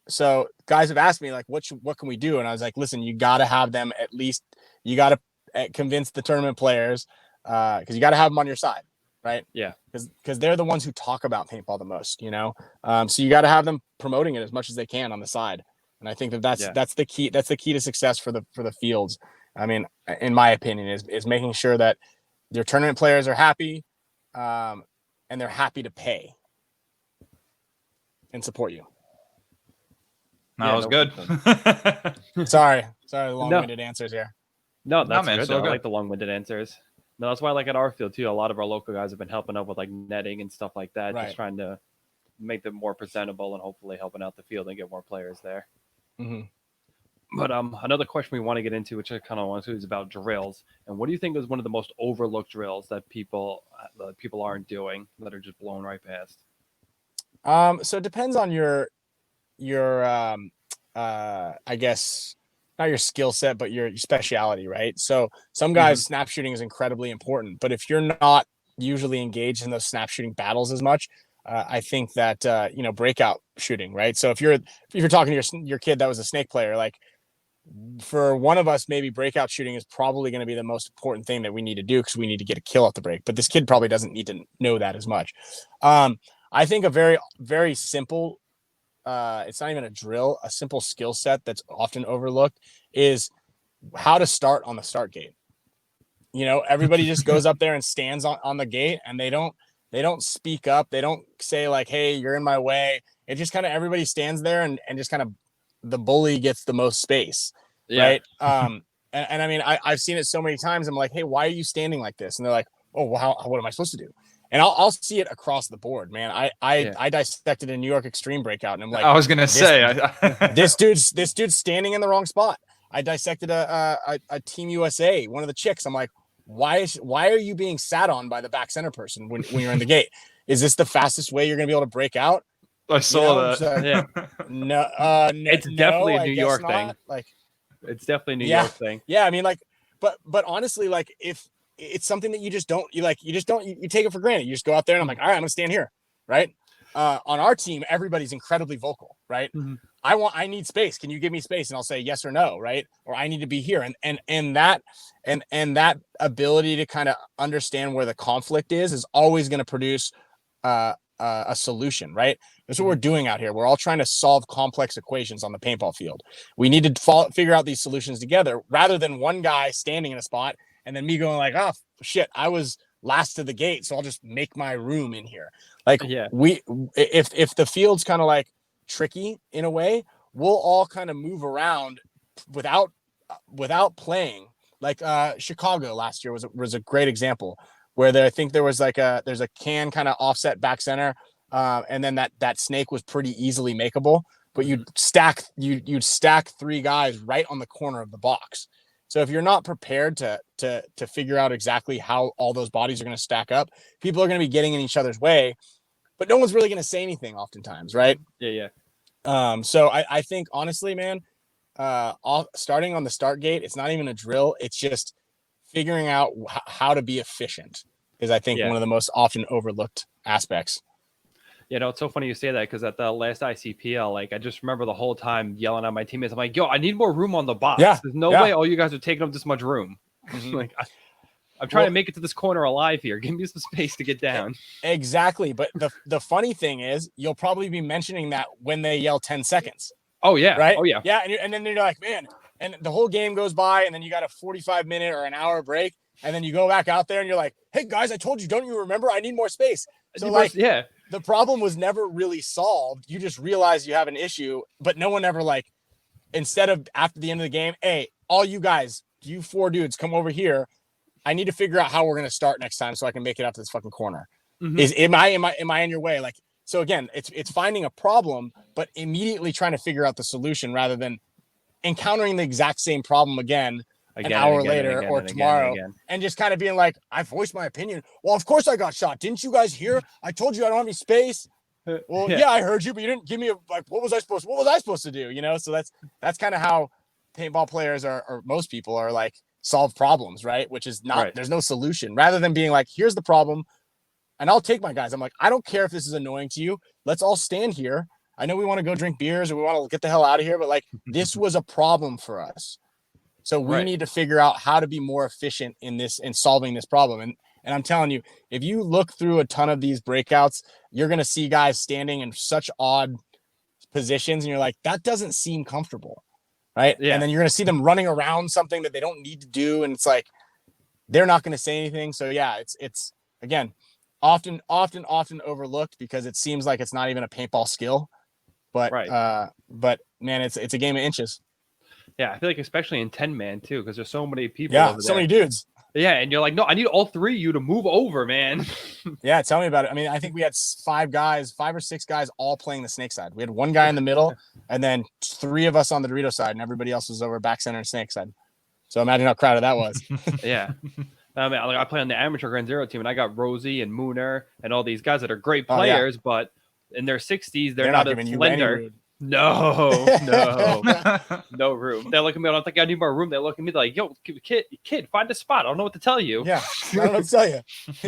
so guys have asked me like, what can we do? And I was like, listen, you got to have them, at least you got to convince the tournament players, because you got to have them on your side, right? Yeah. Because they're the ones who talk about paintball the most, so you got to have them promoting it as much as they can on the side. And I think that's the key. That's the key to success for the fields. I mean, in my opinion, is making sure that your tournament players are happy, and they're happy to pay and support you. That was good. Sorry, long-winded answers here. No, that's good. I like the long-winded answers. No, that's why I like at our field too. A lot of our local guys have been helping out with like netting and stuff like that, just trying to make them more presentable and hopefully helping out the field and get more players there. Mm-hmm. But another question we want to get into, which I kind of want to, is about drills. And what do you think is one of the most overlooked drills that people aren't doing, that are just blown right past? So it depends on your I guess not your skill set, but your speciality, right? So some guys, snap shooting is incredibly important, but if you're not usually engaged in those snap shooting battles as much, I think that breakout shooting, right? So if you're talking to your kid that was a snake player, like for one of us, maybe breakout shooting is probably going to be the most important thing that we need to do, because we need to get a kill off the break. But this kid probably doesn't need to know that as much. I think a very, very simple, it's not even a drill, a simple skill set that's often overlooked is how to start on the start gate. Everybody just goes up there and stands on the gate, and they don't speak up. They don't say like, hey, you're in my way. it just kind of everybody stands there and just kind of the bully gets the most space, Yeah. right? And I mean, I've seen it so many times. I'm like, hey, why are you standing like this? And they're like, oh, well, what am I supposed to do? And I'll see it across the board, man. I dissected a New York Extreme breakout, and I'm like, I was gonna say this dude's standing in the wrong spot. I dissected a Team USA, one of the chicks. I'm like, why are you being sat on by the back center person when you're in the gate? Is this the fastest way you're gonna be able to break out? I saw that. Yeah. No, It's definitely a New York thing. Not. Like, it's definitely a New York thing. Yeah, I mean, like, but honestly, like, if it's something that you take it for granted. You just go out there and I'm like, all right, I'm gonna stand here, right? On our team, everybody's incredibly vocal, right? Mm-hmm. I need space. Can you give me space? And I'll say yes or no, right? Or I need to be here. And that ability to kind of understand where the conflict is always going to produce a solution, right? That's what we're doing out here. We're all trying to solve complex equations on the paintball field. We need to figure out these solutions together rather than one guy standing in a spot and then me going like, oh shit, I was last to the gate, so I'll just make my room in here. Like, if the field's kind of like tricky in a way, we'll all kind of move around without playing. Like Chicago last year was a great example where I think there was there's a can kind of offset back center, and then that snake was pretty easily makeable. But you'd stack 3 guys right on the corner of the box. So if you're not prepared to figure out exactly how all those bodies are going to stack up, people are going to be getting in each other's way, but no one's really going to say anything oftentimes, right? Yeah. So I think honestly, man, starting on the start gate, it's not even a drill. It's just figuring out how to be efficient is, I think, one of the most often overlooked aspects. You know, it's so funny you say that because at the last ICPL, like I just remember the whole time yelling at my teammates. I'm like, yo, I need more room on the box. Yeah, There's no way all you guys are taking up this much room. Mm-hmm. Like, I'm trying to make it to this corner alive here. Give me some space to get down. Exactly. But the funny thing is, you'll probably be mentioning that when they yell 10 seconds. Oh, yeah. Right? Oh, yeah. Yeah. And then you're like, man, and the whole game goes by, and then you got a 45-minute or an hour break. And then you go back out there and you're like, hey, guys, I told you, don't you remember? I need more space. So, like, the problem was never really solved. You just realize you have an issue, but no one ever, like, instead of after the end of the game, hey, all you guys, you 4 dudes, come over here. I need to figure out how we're going to start next time so I can make it up to this fucking corner. Mm-hmm. Am I in your way? Like, so again, it's finding a problem, but immediately trying to figure out the solution rather than encountering the exact same problem again an hour later or tomorrow and just kind of being like, I voiced my opinion. Well, of course I got shot. Didn't you guys hear? I told you I don't have any space. Well, yeah, I heard you, but you didn't give me what was I supposed to do? You know? So that's kind of how paintball players or most people are, like, solve problems, right? Which is not, there's no solution rather than being like, here's the problem. And I'll take my guys. I'm like, I don't care if this is annoying to you. Let's all stand here. I know we want to go drink beers or we want to get the hell out of here, but, like, this was a problem for us. So we need to figure out how to be more efficient in solving this problem. And I'm telling you, if you look through a ton of these breakouts, you're going to see guys standing in such odd positions. And you're like, that doesn't seem comfortable. Right. Yeah. And then you're going to see them running around something that they don't need to do. And it's like, they're not going to say anything. So yeah, it's again, often overlooked because it seems like it's not even a paintball skill, but man, it's a game of inches. Yeah, I feel like especially in 10-man too, because there's so many people. Yeah, so many dudes. Yeah, and you're like, no, I need all 3 of you to move over, man. Yeah, tell me about it. I mean, I think we had 5 or 6 guys all playing the snake side. We had 1 guy in the middle, and then 3 of us on the Dorito side, and everybody else was over back center and snake side. So imagine how crowded that was. Yeah. I mean, I play on the amateur Grand Zero team, and I got Rosie and Mooner and all these guys that are great players, but in their 60s, they're not as slender. No room. They look at me. I don't think I need more room. They look at me like, yo, kid, find a spot. I don't know what to tell you. Yeah, I don't know what to tell you.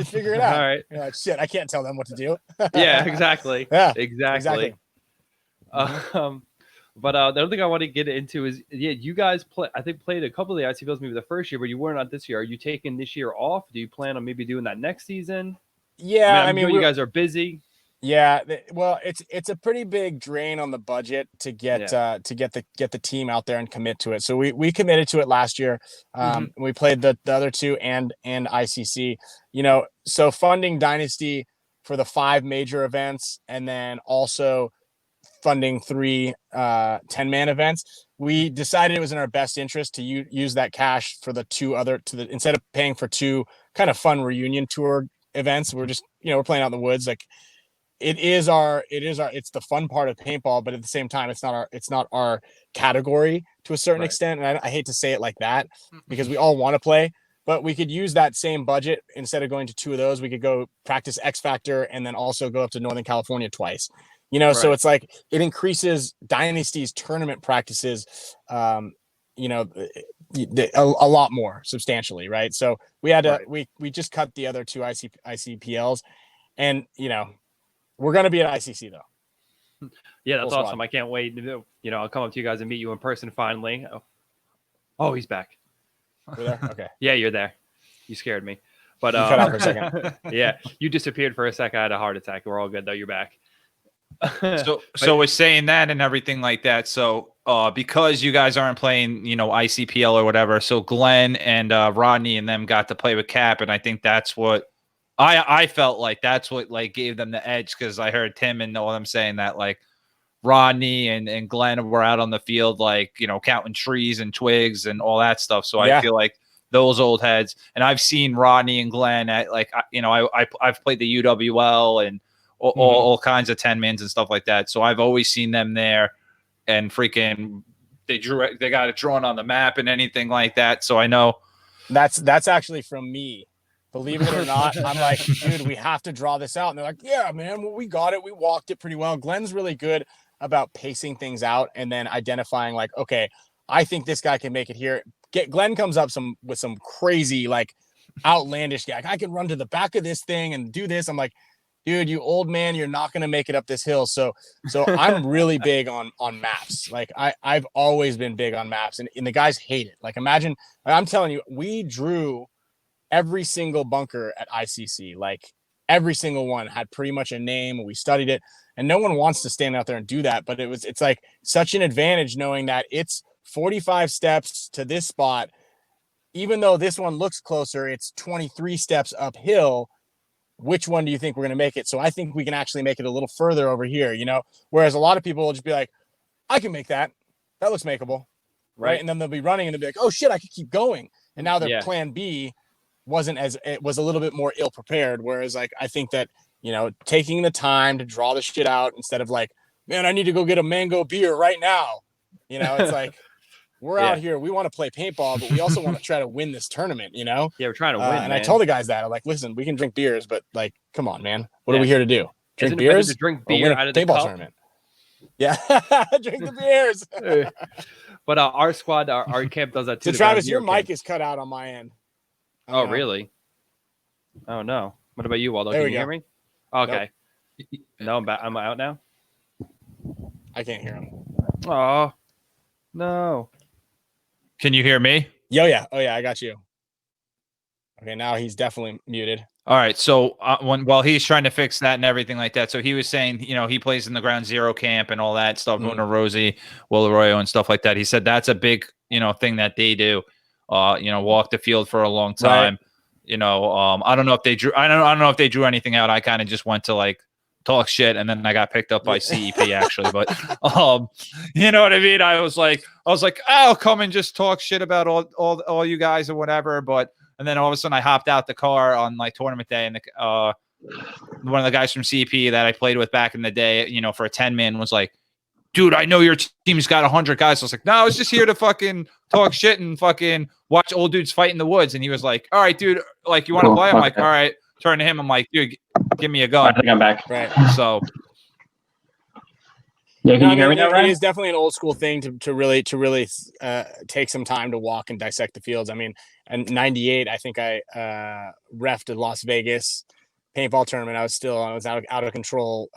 Figure it out. All right. You're like, shit, I can't tell them what to do. Yeah, exactly. Yeah, exactly. But the other thing I want to get into is, you guys played a couple of the ICPLs maybe the first year, but you weren't on this year. Are you taking this year off? Do you plan on maybe doing that next season? Yeah, I mean you guys are busy. Yeah, well, it's a pretty big drain on the budget to get the team out there and commit to it. So we committed to it last year. We played the other 2 and ICC. You know, so funding Dynasty for the 5 major events, and then also funding 3 10-man events. We decided it was in our best interest to use that cash for the 2 other instead of paying for 2 kind of fun reunion tour events. We're just, we're playing out in the woods. Like it's the fun part of paintball, but at the same time, it's not our category to a certain extent. And I hate to say it like that because we all want to play, but we could use that same budget. Instead of going to 2 of those, we could go practice X Factor and then also go up to Northern California twice. So it's like it increases Dynasty's tournament practices, a lot more substantially, right? So we had to we just cut the other 2 ICPLs, and we're gonna be at ICC though. Yeah, that's awesome. I can't wait. I'll come up to you guys and meet you in person finally. Oh, he's back. You're there? Okay. Yeah, you're there. You scared me. But you cut out for a second. Yeah, you disappeared for a second. I had a heart attack. We're all good though. You're back. So we're saying that and everything like that. So because you guys aren't playing, ICPL or whatever, so Glenn and Rodney and them got to play with Cap, and I think that's what I felt like that's what like gave them the edge, because I heard Tim and all them saying that like Rodney and Glenn were out on the field like counting trees and twigs and all that stuff. So I feel like those old heads, and I've seen Rodney and Glenn at like I've played the UWL and all kinds of 10-mans and stuff like that. So I've always seen them there, and freaking they got it drawn on the map and anything like that. So I know that's actually from me. Believe it or not, I'm like, dude, we have to draw this out. And they're like, yeah, man, well, we got it. We walked it pretty well. Glenn's really good about pacing things out and then identifying like, okay, I think this guy can make it here. Glenn comes up with some crazy, like outlandish guy. I can run to the back of this thing and do this. I'm like, dude, you old man, you're not going to make it up this hill. So I'm really big on maps. Like I've always been big on maps, and the guys hate it. Like imagine, I'm telling you, we drew every single bunker at ICC. Like every single one had pretty much a name, and we studied it, and no one wants to stand out there and do that. But it's like such an advantage knowing that it's 45 steps to this spot. Even though this one looks closer, it's 23 steps uphill. Which one do you think we're going to make it? So I think we can actually make it a little further over here, whereas a lot of people will just be like, I can make that. That looks makeable. Right. And then they'll be running and they'll be like, oh shit, I could keep going. And now their plan B it was a little bit more ill prepared. Whereas like, I think that, taking the time to draw the shit out instead of like, man, I need to go get a mango beer right now. It's like, we're out here. We want to play paintball, but we also want to try to win this tournament, Yeah, we're trying to win. And I told the guys that. I'm like, listen, we can drink beers, but like, come on, man. What are we here to do? Drink beers? To drink beer out of the paintball cup? Tournament. Yeah, drink the beers. But our squad, our camp does that too. So Travis, your mic is cut out on my end. Oh, really? Oh no. What about you, Waldo? Can you hear me? Okay. Nope. No, I'm back. I'm out now. I can't hear him. Oh no. Can you hear me? Yeah. Oh yeah, I got you. Okay, now he's definitely muted. All right. So while he's trying to fix that and everything like that, so he was saying, he plays in the Ground Zero camp and all that stuff, Una Rosie, Will Arroyo and stuff like that. He said that's a big, thing that they do. Walk the field for a long time. Right. I don't know if they drew. I don't know if they drew anything out. I kind of just went to like talk shit, and then I got picked up by CEP actually. But you know what I mean? I was like, I'll come and just talk shit about all you guys or whatever. And then all of a sudden I hopped out the car on like tournament day, and one of the guys from CEP that I played with back in the day, for a 10-man was like, dude, I know your team's got 100 guys. So I was like, no, I was just here to fucking talk shit and fucking watch old dudes fight in the woods. And he was like, all right, dude, like, you want to play? I'm like, all right. Turn to him. I'm like, dude, give me a gun. I think I'm back. Right. So, yeah, can you hear me now, Ryan? It is definitely an old school thing to really take some time to walk and dissect the fields. I mean, in '98, I think I reffed a Las Vegas paintball tournament. I was out of control.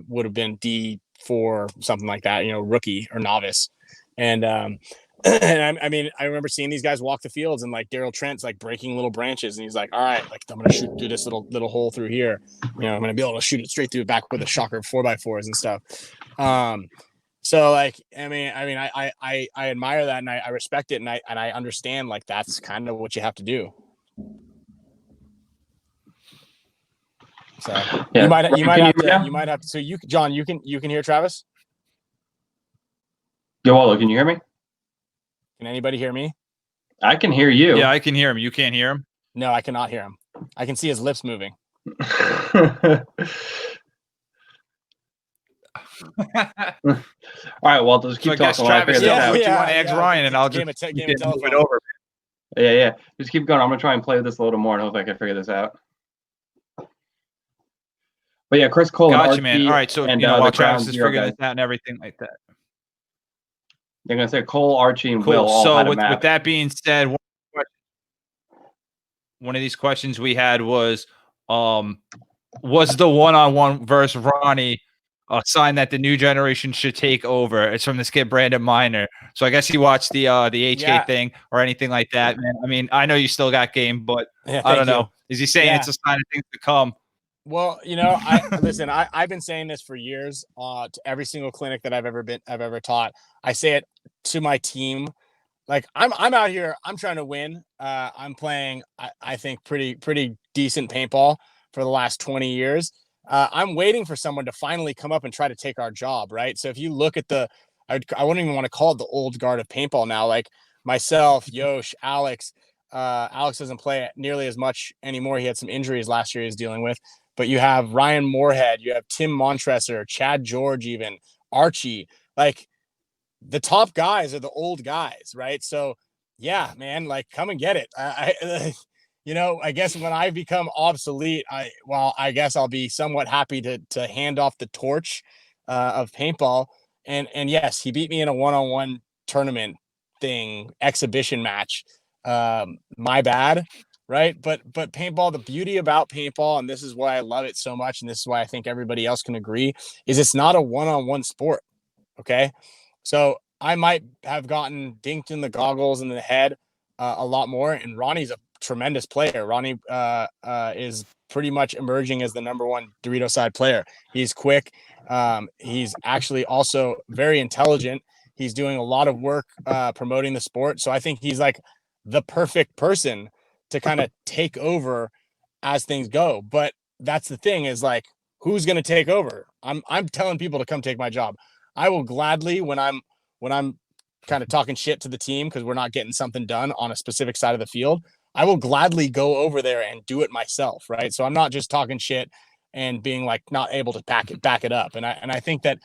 Would have been D4, something like that, rookie or novice. And and I mean, I remember seeing these guys walk the fields, and like Daryl Trent's like breaking little branches, and he's like, all right, like I'm gonna shoot through this little hole through here. I'm gonna be able to shoot it straight through the back with a shocker 4x4s and stuff. So like, I mean, I admire that, and I respect it, and I understand like that's kind of what you have to do. So yeah. you might have to. So John, you can hear Travis? Yo, Waldo, can you hear me? Can anybody hear me? I can hear you. Yeah, I can hear him. You can't hear him? No, I cannot hear him. I can see his lips moving. All right, Waldo, just keep So I guess talking while I Travis, figure this out. do you want to ask Ryan, and I'll just game move of telephone. it over. Yeah. Just keep going. I'm gonna try and play with this a little more and hope I can figure this out. But yeah, Chris Cole and Gotcha, Archie, man. All right, so and while the Travis Ground is Zero figuring guys. this out and everything like that. They're gonna say Cole, Archie, and Will Cool. all So had a with map. that being said, one of these questions we had was the one-on-one versus Ronnie a sign that the new generation should take over? It's from this kid Brandon Miner. So I guess he watched the HK thing or anything like that, man. I mean, I know you still got game, but I don't know. Is he saying it's a sign of things to come? Well, listen, I've been saying this for years to every single clinic that I've ever taught. I say it to my team. Like I'm out here, I'm trying to win. I'm playing, I think pretty decent paintball for the last 20 years. I'm waiting for someone to finally come up and try to take our job. Right. So if you look at I wouldn't even want to call it the old guard of paintball now, like myself, Yosh, Alex, Alex doesn't play nearly as much anymore. He had some injuries last year he's dealing with, but you have Ryan Moorhead, you have Tim Montresor, Chad George, even Archie, like the top guys are the old guys, right? So yeah, man, like come and get it. I guess when I become obsolete, I guess I'll be somewhat happy to hand off the torch of paintball. And yes, he beat me in a one-on-one tournament thing, exhibition match. My bad, right? But paintball, the beauty about paintball, and this is why I love it so much, and this is why I think everybody else can agree, is it's not a one-on-one sport. Okay. So I might have gotten dinked in the goggles and the head a lot more. And Ronnie's a tremendous player. Ronnie is pretty much emerging as the number one Dorito side player. He's quick. He's actually also very intelligent. He's doing a lot of work promoting the sport. So I think he's like the perfect person to kind of take over as things go. But that's the thing is like, who's going to take over? I'm telling people to come take my job. I will gladly when I'm kind of talking shit to the team because we're not getting something done on a specific side of the field. I will gladly go over there and do it myself, right? So I'm not just talking shit and being like not able to back it up. And I think that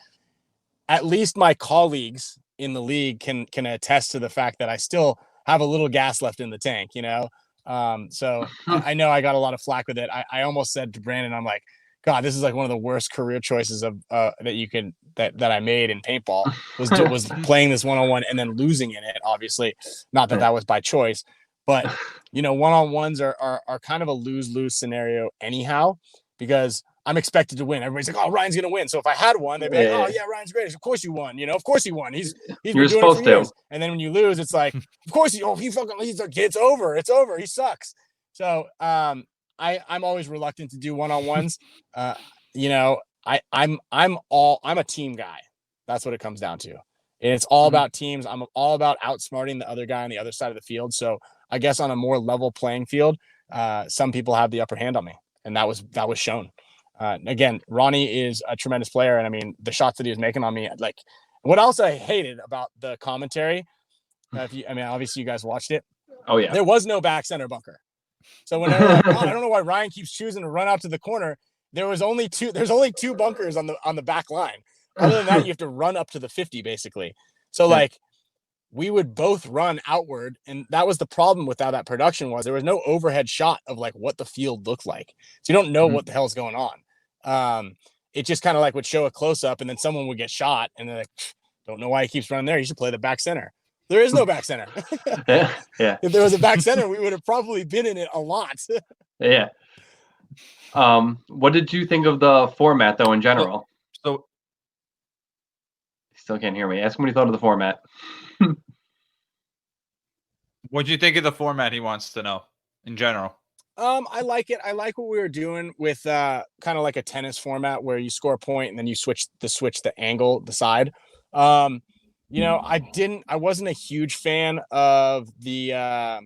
at least my colleagues in the league can attest to the fact that I still have a little gas left in the tank, So I know I got a lot of flack with it. I almost said to Brandon, I'm like, God, this is like one of the worst career choices of that I made in paintball was playing this one-on-one and then losing in it. Obviously, not that was by choice, but one-on-ones are kind of a lose-lose scenario anyhow, because I'm expected to win. Everybody's like, oh, Ryan's gonna win. So if I had one, they'd be like, oh yeah, Ryan's great. Of course you won. Of course he won. He's been doing it for years. And then when you lose, it's like, of course he's like, it's over. It's over. He sucks. So I'm always reluctant to do one-on-ones. I'm a team guy. That's what it comes down to. And it's all about teams. I'm all about outsmarting the other guy on the other side of the field. So I guess on a more level playing field, some people have the upper hand on me, and that was shown. Again, Ronnie is a tremendous player, and I mean the shots that he was making on me. Like, what else I hated about the commentary? Obviously you guys watched it. Oh yeah, there was no back center bunker. So when they're like, God, I don't know why Ryan keeps choosing to run out to the corner. There's only two bunkers on the back line. Other than that, you have to run up to the 50 basically. So like we would both run outward, and that was the problem with how that production was. There was no overhead shot of like what the field looked like. So you don't know what the hell's going on. It just kind of like would show a close up, and then someone would get shot, and they're like, don't know why he keeps running there. He should play the back center. There is no back center. yeah. If there was a back center, we would have probably been in it a lot. Yeah. What did you think of the format, though, in general? So still can't hear me. Ask him what he thought of the format. What do you think of the format? He wants to know in general. I like it. I like what we were doing with kind of like a tennis format where you score a point and then you switch the angle, the side. I wasn't a huge fan of the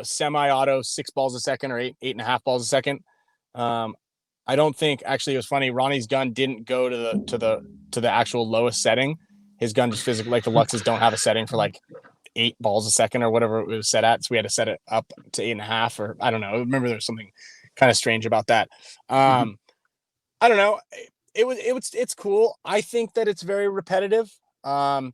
semi-auto 6 balls a second or 8.5 balls a second. I don't think, actually it was funny, Ronnie's gun didn't go to the actual lowest setting. his gun just physically, like the Luxes don't have a setting for like 8 balls a second or whatever it was set at. So we had to set it up to 8.5, or I don't know. I remember there was something kind of strange about that. I don't know. It's cool. I think that it's very repetitive. The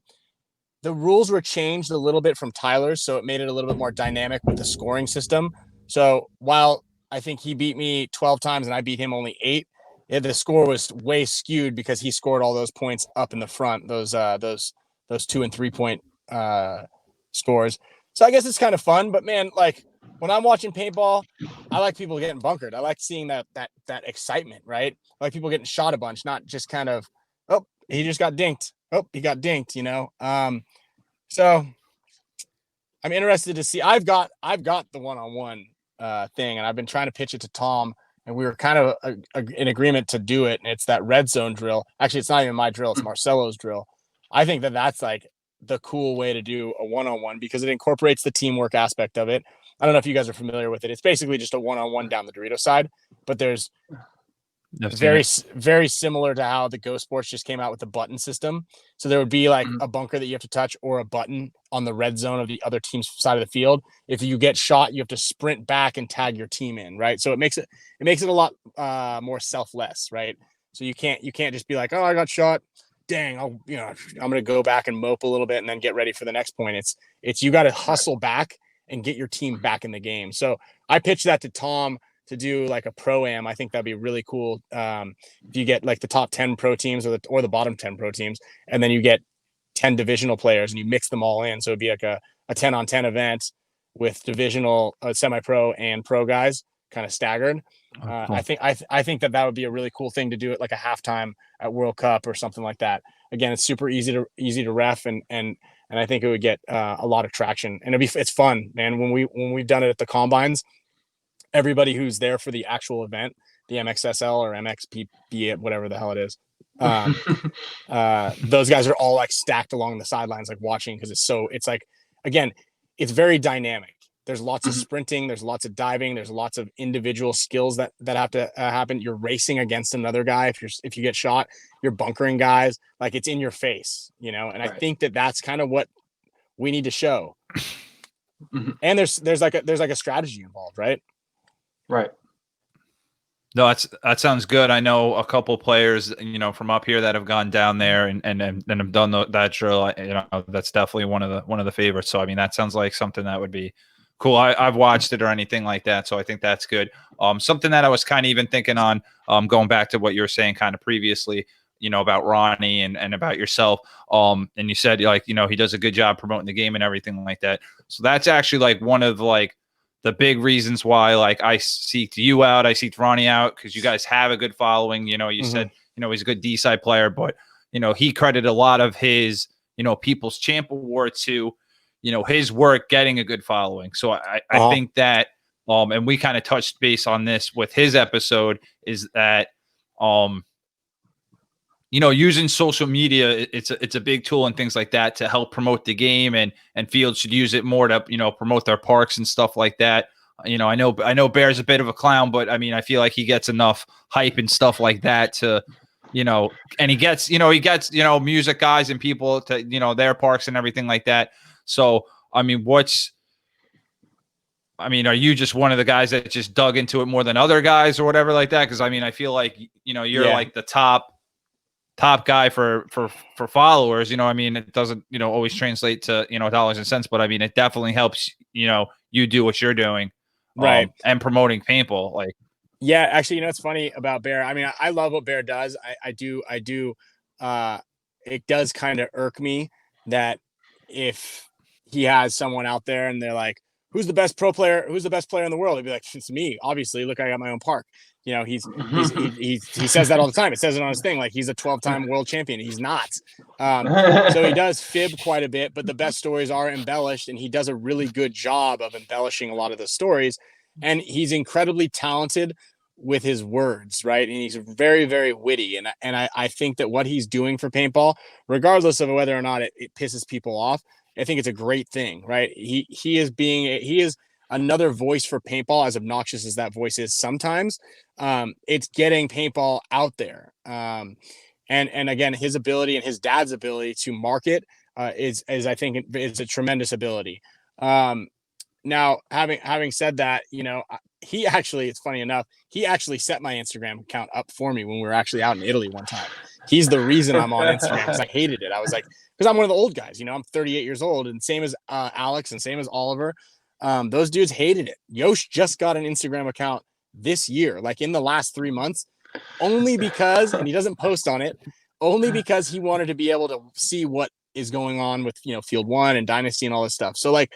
rules were changed a little bit from Tyler's, so it made it a little bit more dynamic with the scoring system. So while I think he beat me 12 times and I beat him only 8, the score was way skewed because he scored all those points up in the front, those 2 and 3 point scores. So I guess it's kind of fun, but man, like when I'm watching paintball, I like people getting bunkered. I like seeing that excitement, right? I like people getting shot a bunch, not just kind of, oh, he just got dinked. Oh, he got dinked, you know? So I'm interested to see. I've got the one-on-one thing, and I've been trying to pitch it to Tom, and we were kind of in agreement to do it. And it's that red zone drill. Actually, it's not even my drill; it's Marcelo's drill. I think that that's like the cool way to do a one-on-one because it incorporates the teamwork aspect of it. I don't know if you guys are familiar with it. It's basically just a one-on-one down the Dorito side, but there's very similar to how the Ghost Sports just came out with the button system. So there would be like a bunker that you have to touch or a button on the red zone of the other team's side of the field. If you get shot, you have to sprint back and tag your team in, right? So it makes it a lot more selfless, right? So you can't just be like, oh, I got shot. Dang, I'm gonna go back and mope a little bit and then get ready for the next point. It's you got to hustle back and get your team back in the game. So I pitched that to Tom to do like a pro-am. I think that'd be really cool. If you get like the top 10 pro teams or the bottom 10 pro teams, and then you get 10 divisional players and you mix them all in. So it'd be like a 10-on-10 event with divisional, semi-pro and pro guys kind of staggered. Cool. I think that would be a really cool thing to do at like a halftime at World Cup or something like that. Again, it's super easy to ref, and I think it would get a lot of traction, and it's fun, man. When we've done it at the combines, everybody who's there for the actual event, the MXSL or MXPB, whatever the hell it is, those guys are all like stacked along the sidelines, like watching, because it's like, again, it's very dynamic. There's lots of sprinting, there's lots of diving, there's lots of individual skills that have to happen. You're racing against another guy. If you get shot, you're bunkering guys. Like, it's in your face, you know. And right. I think that that's kind of what we need to show. And there's like a strategy involved, right? Right. No, that sounds good. I know a couple players, from up here that have gone down there and have done that drill. That's definitely one of the favorites. So I mean, that sounds like something that would be cool. I've watched it or anything like that, so I think that's good. Something that I was kind of even thinking on, going back to what you were saying kind of previously, about Ronnie and about yourself. And you said he does a good job promoting the game and everything like that. So that's actually like one of like the big reasons why I seeked you out, I seeked Ronnie out, because you guys have a good following. You said he's a good D-side player, but he credited a lot of his People's Champ Award to his work getting a good following. So I think that and we kind of touched base on this with his episode, is that using social media, it's a big tool and things like that to help promote the game, and fields should use it more to promote their parks and stuff like that. I know Bear's a bit of a clown, but I mean, I feel like he gets enough hype and stuff like that to and he gets music guys and people to their parks and everything like that. So I mean, are you just one of the guys that just dug into it more than other guys or whatever like that? Because I mean, I feel like you're like the top guy for followers. I mean, it doesn't always translate to dollars and cents, but I mean, it definitely helps you do what you're doing, right? And promoting paintball. Yeah, actually, it's funny about Bear. I mean, I love what Bear does. I do. It does kind of irk me that if he has someone out there and they're like, who's the best pro player? Who's the best player in the world? He'd be like, it's me. Obviously, look, I got my own park. He says that all the time. It says it on his thing. Like, he's a 12-time world champion. He's not. So he does fib quite a bit, but the best stories are embellished, and he does a really good job of embellishing a lot of the stories. And he's incredibly talented with his words, right? And he's very, very witty. And I think that what he's doing for paintball, regardless of whether or not it pisses people off, I think it's a great thing, right? He is another voice for paintball, as obnoxious as that voice is sometimes. It's getting paintball out there. And again, his ability and his dad's ability to market is I think it's a tremendous ability. Now, having said that, he actually, it's funny enough, he actually set my Instagram account up for me when we were actually out in Italy one time. He's the reason I'm on Instagram, because I hated it. I was like, because I'm one of the old guys, I'm 38 years old, and same as Alex and same as Oliver. Those dudes hated it. Yosh just got an Instagram account this year, like in the last 3 months, only because, and he doesn't post on it, only because he wanted to be able to see what is going on with, Field One and Dynasty and all this stuff. So like,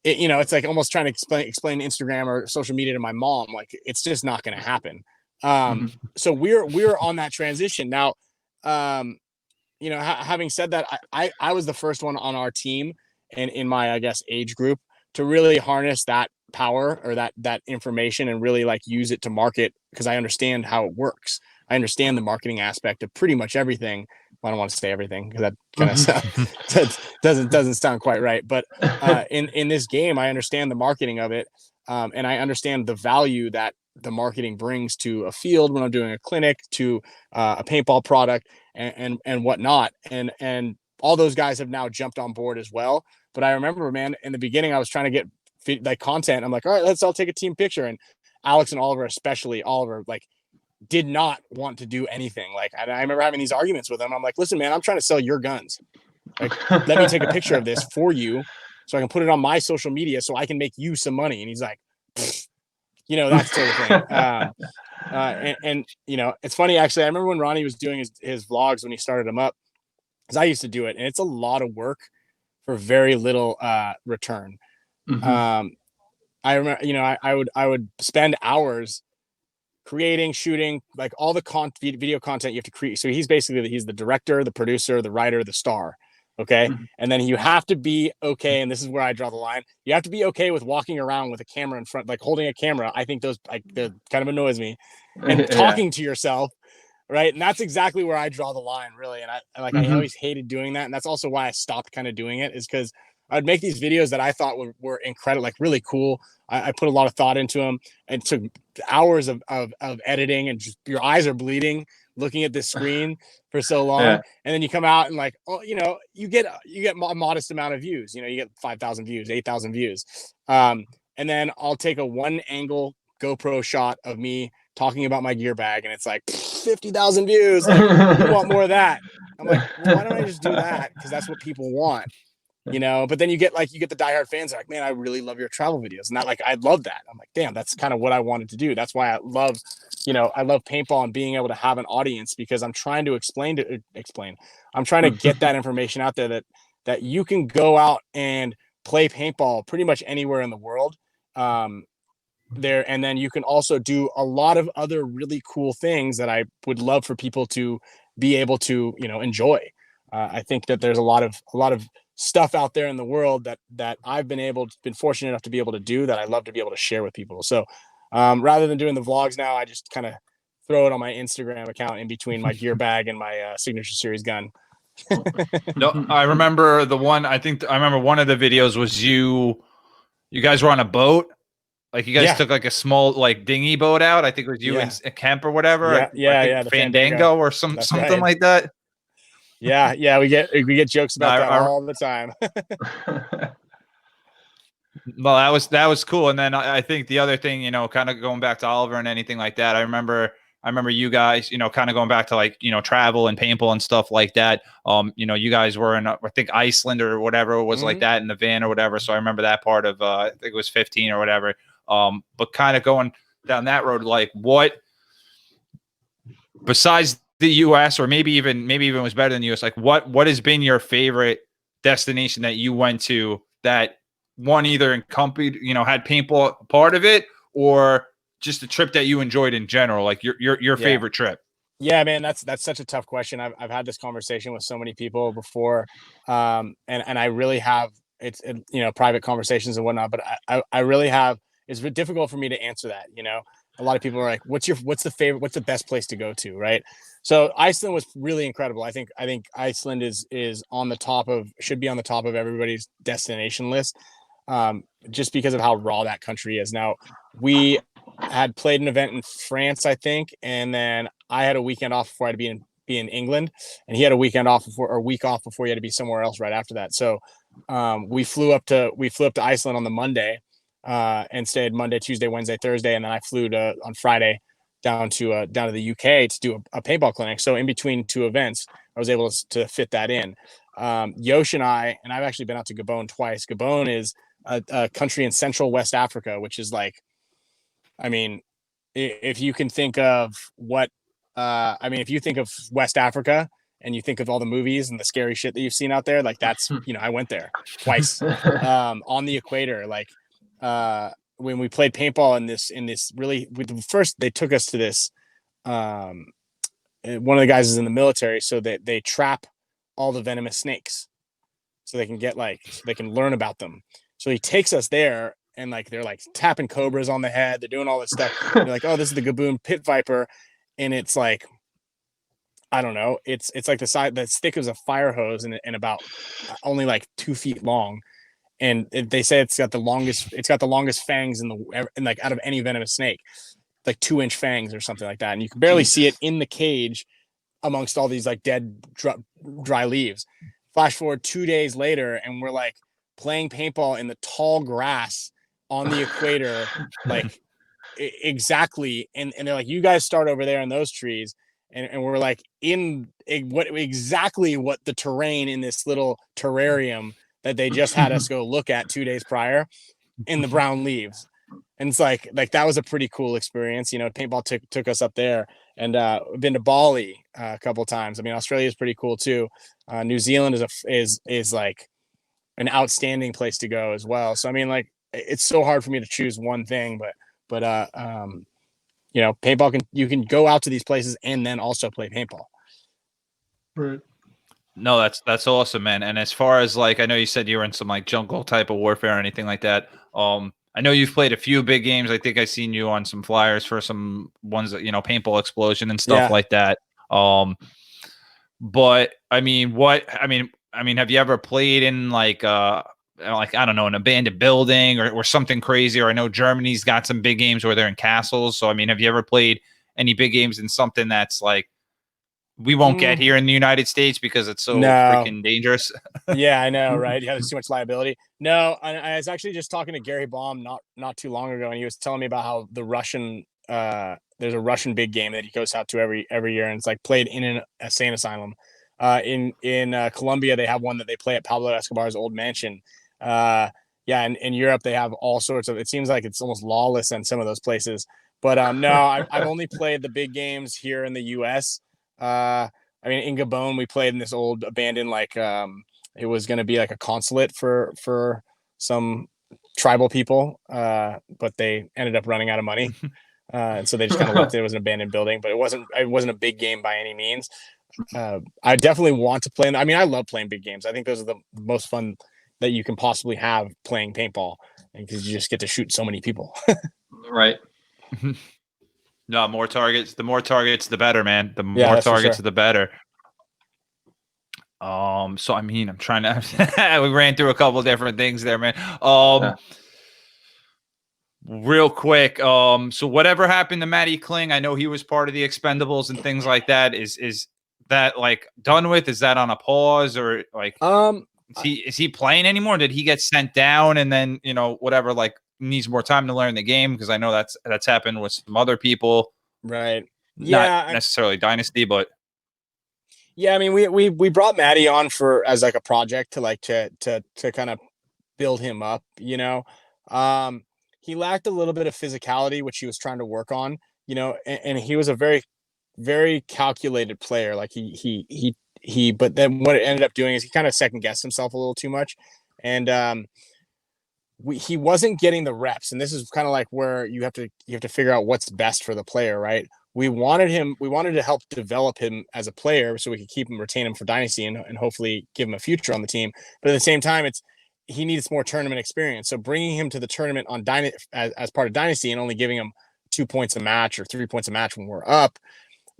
it's like almost trying to explain Instagram or social media to my mom. Like, it's just not going to happen. So we're on that transition now. Having said that, I was the first one on our team and in my, I guess, age group to really harness that power or that information and really like use it to market, because I understand how it works. I understand the marketing aspect of pretty much everything. I don't want to say everything because that kind of doesn't sound quite right. But in this game, I understand the marketing of it, and I understand the value that the marketing brings to a field when I'm doing a clinic, to a paintball product, and whatnot. And all those guys have now jumped on board as well. But I remember, man, in the beginning, I was trying to get like content. I'm like, all right, let's all take a team picture. And Alex and Oliver, especially Oliver, like, did not want to do anything. Like, I remember having these arguments with him. I'm like, listen, man, I'm trying to sell your guns. Like, let me take a picture of this for you so I can put it on my social media so I can make you some money. And he's like, that sort of thing. And it's funny, actually. I remember when Ronnie was doing his vlogs when he started them up, because I used to do it, and it's a lot of work for very little return. I remember, I would spend hours creating, shooting, like all the video content you have to create. So he's the director, the producer, the writer, the star. Okay. And then you have to be okay. And this is where I draw the line. You have to be okay with walking around with a camera in front, like holding a camera. I think those kind of annoys me, and talking to yourself. Right. And that's exactly where I draw the line, really. And I always hated doing that. And that's also why I stopped kind of doing it, is because I'd make these videos that I thought were incredible, like really cool. I put a lot of thought into them, and took hours of editing, and just your eyes are bleeding looking at this screen for so long. And then you come out and like, you get a modest amount of views, you get 5,000 views, 8,000 views. And then I'll take a one angle GoPro shot of me talking about my gear bag, and it's like 50,000 views. Like, you want more of that? I'm like, well, why don't I just do that? Because that's what people want. But then you get the diehard fans are like, man, I really love your travel videos. And that, like, I love that. I'm like, damn, that's kind of what I wanted to do. That's why I love paintball and being able to have an audience, because I'm trying to explain. I'm trying to get that information out there that you can go out and play paintball pretty much anywhere in the world. There, and then you can also do a lot of other really cool things that I would love for people to be able to, enjoy. I think that there's a lot of stuff out there in the world that I've been fortunate enough to be able to do, that I love to be able to share with people. So rather than doing the vlogs now, I just kind of throw it on my Instagram account in between my gear bag and my Signature Series gun. No, I remember one of the videos was you guys were on a boat. Like, you guys took like a small like dinghy boat out. I think it was you and Kemp or whatever. Yeah. Fandango or something right. Like that. Yeah. We get jokes about that all the time. Well, that was cool. And then I think the other thing, kind of going back to Oliver and anything like that, I remember you guys, kind of going back to like, travel and paintball and stuff like that. You guys were in, I think, Iceland or whatever it was, like that, in the van or whatever. So I remember that part of, I think it was 15 or whatever. But kind of going down that road, like, what, besides the U.S., or maybe even was better than the U.S., like what has been your favorite destination that you went to that one either encompassed, had paintball part of it, or just a trip that you enjoyed in general, like your favorite trip? Yeah, man, that's such a tough question. I've had this conversation with so many people before, and I really have private conversations and whatnot, but I really have. It's difficult for me to answer that. A lot of people are like, what's the best place to go to, right? So Iceland was really incredible. I think Iceland is should be on the top of everybody's destination list, just because of how raw that country is. Now, we had played an event in France, I think, and then I had a weekend off before I had to be in be in England, and he had a week off before he had to be somewhere else right after that. So we flew up to Iceland on the Monday, and stayed Monday, Tuesday, Wednesday, Thursday, and then I flew on Friday down to the UK to do a paintball clinic. So in between two events, I was able to fit that in. Yosh and I've actually been out to Gabon twice. Gabon is a country in central West Africa, which is like, I mean, if you can think of if you think of West Africa and you think of all the movies and the scary shit that you've seen out there, like that's, I went there twice, on the equator. Like, when we played paintball in this really, first they took us to this, one of the guys is in the military, so that they trap all the venomous snakes so they can so they can learn about them. So he takes us there, and like they're like tapping cobras on the head, they're doing all this stuff. They're like, oh, this is the Gaboon pit viper, and it's like, I don't know, it's like the size that's thick as a fire hose and about only like 2 feet long. And they say it's got the longest fangs in like out of any venomous snake, like 2-inch fangs or something like that. And you can barely see it in the cage amongst all these like dead dry leaves. Flash forward 2 days later, and we're like playing paintball in the tall grass on the equator, like exactly. And they're like, you guys start over there in those trees. And we're like in what the terrain in this little terrarium that they just had us go look at 2 days prior in the brown leaves. And it's like that was a pretty cool experience. Paintball took us up there, and we've been to Bali a couple times. I mean, Australia is pretty cool too. New Zealand is like an outstanding place to go as well. So I mean, like, it's so hard for me to choose one thing, but paintball you can go out to these places and then also play paintball. Right. No, that's awesome, man. And as far as like, I know you said you were in some like jungle type of warfare or anything like that. I know you've played a few big games. I think I seen you on some flyers for some ones that, paintball explosion and stuff like that. But I mean, have you ever played in like I don't know, an abandoned building or something crazy? Or I know Germany's got some big games where they're in castles. So I mean, have you ever played any big games in something that's like we won't get here in the United States because it's so freaking dangerous? Yeah, I know, right? Yeah, there's too much liability. No, I was actually just talking to Gary Baum not too long ago, and he was telling me about how the Russian there's a Russian big game that he goes out to every year, and it's like played in an insane asylum. In Colombia, they have one that they play at Pablo Escobar's old mansion. And in Europe, they have all sorts of. It seems like it's almost lawless in some of those places. But no, I've only played the big games here in the U.S. I mean, in Gabon, we played in this old abandoned, like, it was going to be like a consulate for some tribal people, but they ended up running out of money. And so they just kind of left it. It was an abandoned building, but it wasn't a big game by any means. I definitely want to play. I mean, I love playing big games. I think those are the most fun that you can possibly have playing paintball, because you just get to shoot so many people. Right. No, more targets. The more targets, the better, man. The more targets, the better. So I mean, I'm trying to. We ran through a couple of different things there, man. Real quick. So whatever happened to Matty Kling? I know he was part of the Expendables and things like that. Is that like done with? Is that on a pause, or like? Is he playing anymore? Did he get sent down and then whatever, like, needs more time to learn the game? Because I know that's happened with some other people, right? Not necessarily Dynasty, but yeah, I mean, we brought Matty on as like a project to kind of build him up. He lacked a little bit of physicality, which he was trying to work on. And he was a very, very calculated player. Like but then what it ended up doing is he kind of second guessed himself a little too much, and he wasn't getting the reps. And this is kind of like where you have to figure out what's best for the player, right? We wanted to help develop him as a player so we could retain him for Dynasty and hopefully give him a future on the team. But at the same time, he needs more tournament experience. So bringing him to the tournament on as part of Dynasty and only giving him 2 points a match or 3 points a match when we're up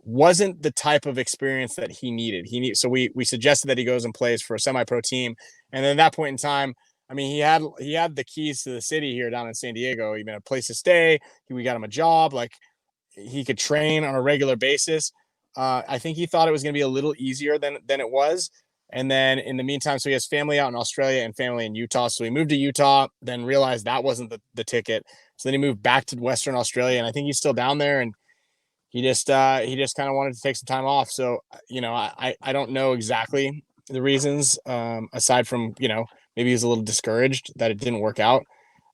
wasn't the type of experience that he needed. So we suggested that he goes and plays for a semi-pro team. And then at that point in time, I mean, he had the keys to the city here down in San Diego, even a place to stay. We got him a job. Like, he could train on a regular basis. I think he thought it was going to be a little easier than it was. And then in the meantime, so he has family out in Australia and family in Utah. So he moved to Utah, then realized that wasn't the ticket. So then he moved back to Western Australia, and I think he's still down there. And he just kind of wanted to take some time off. So, I don't know exactly the reasons, aside from, maybe he's a little discouraged that it didn't work out.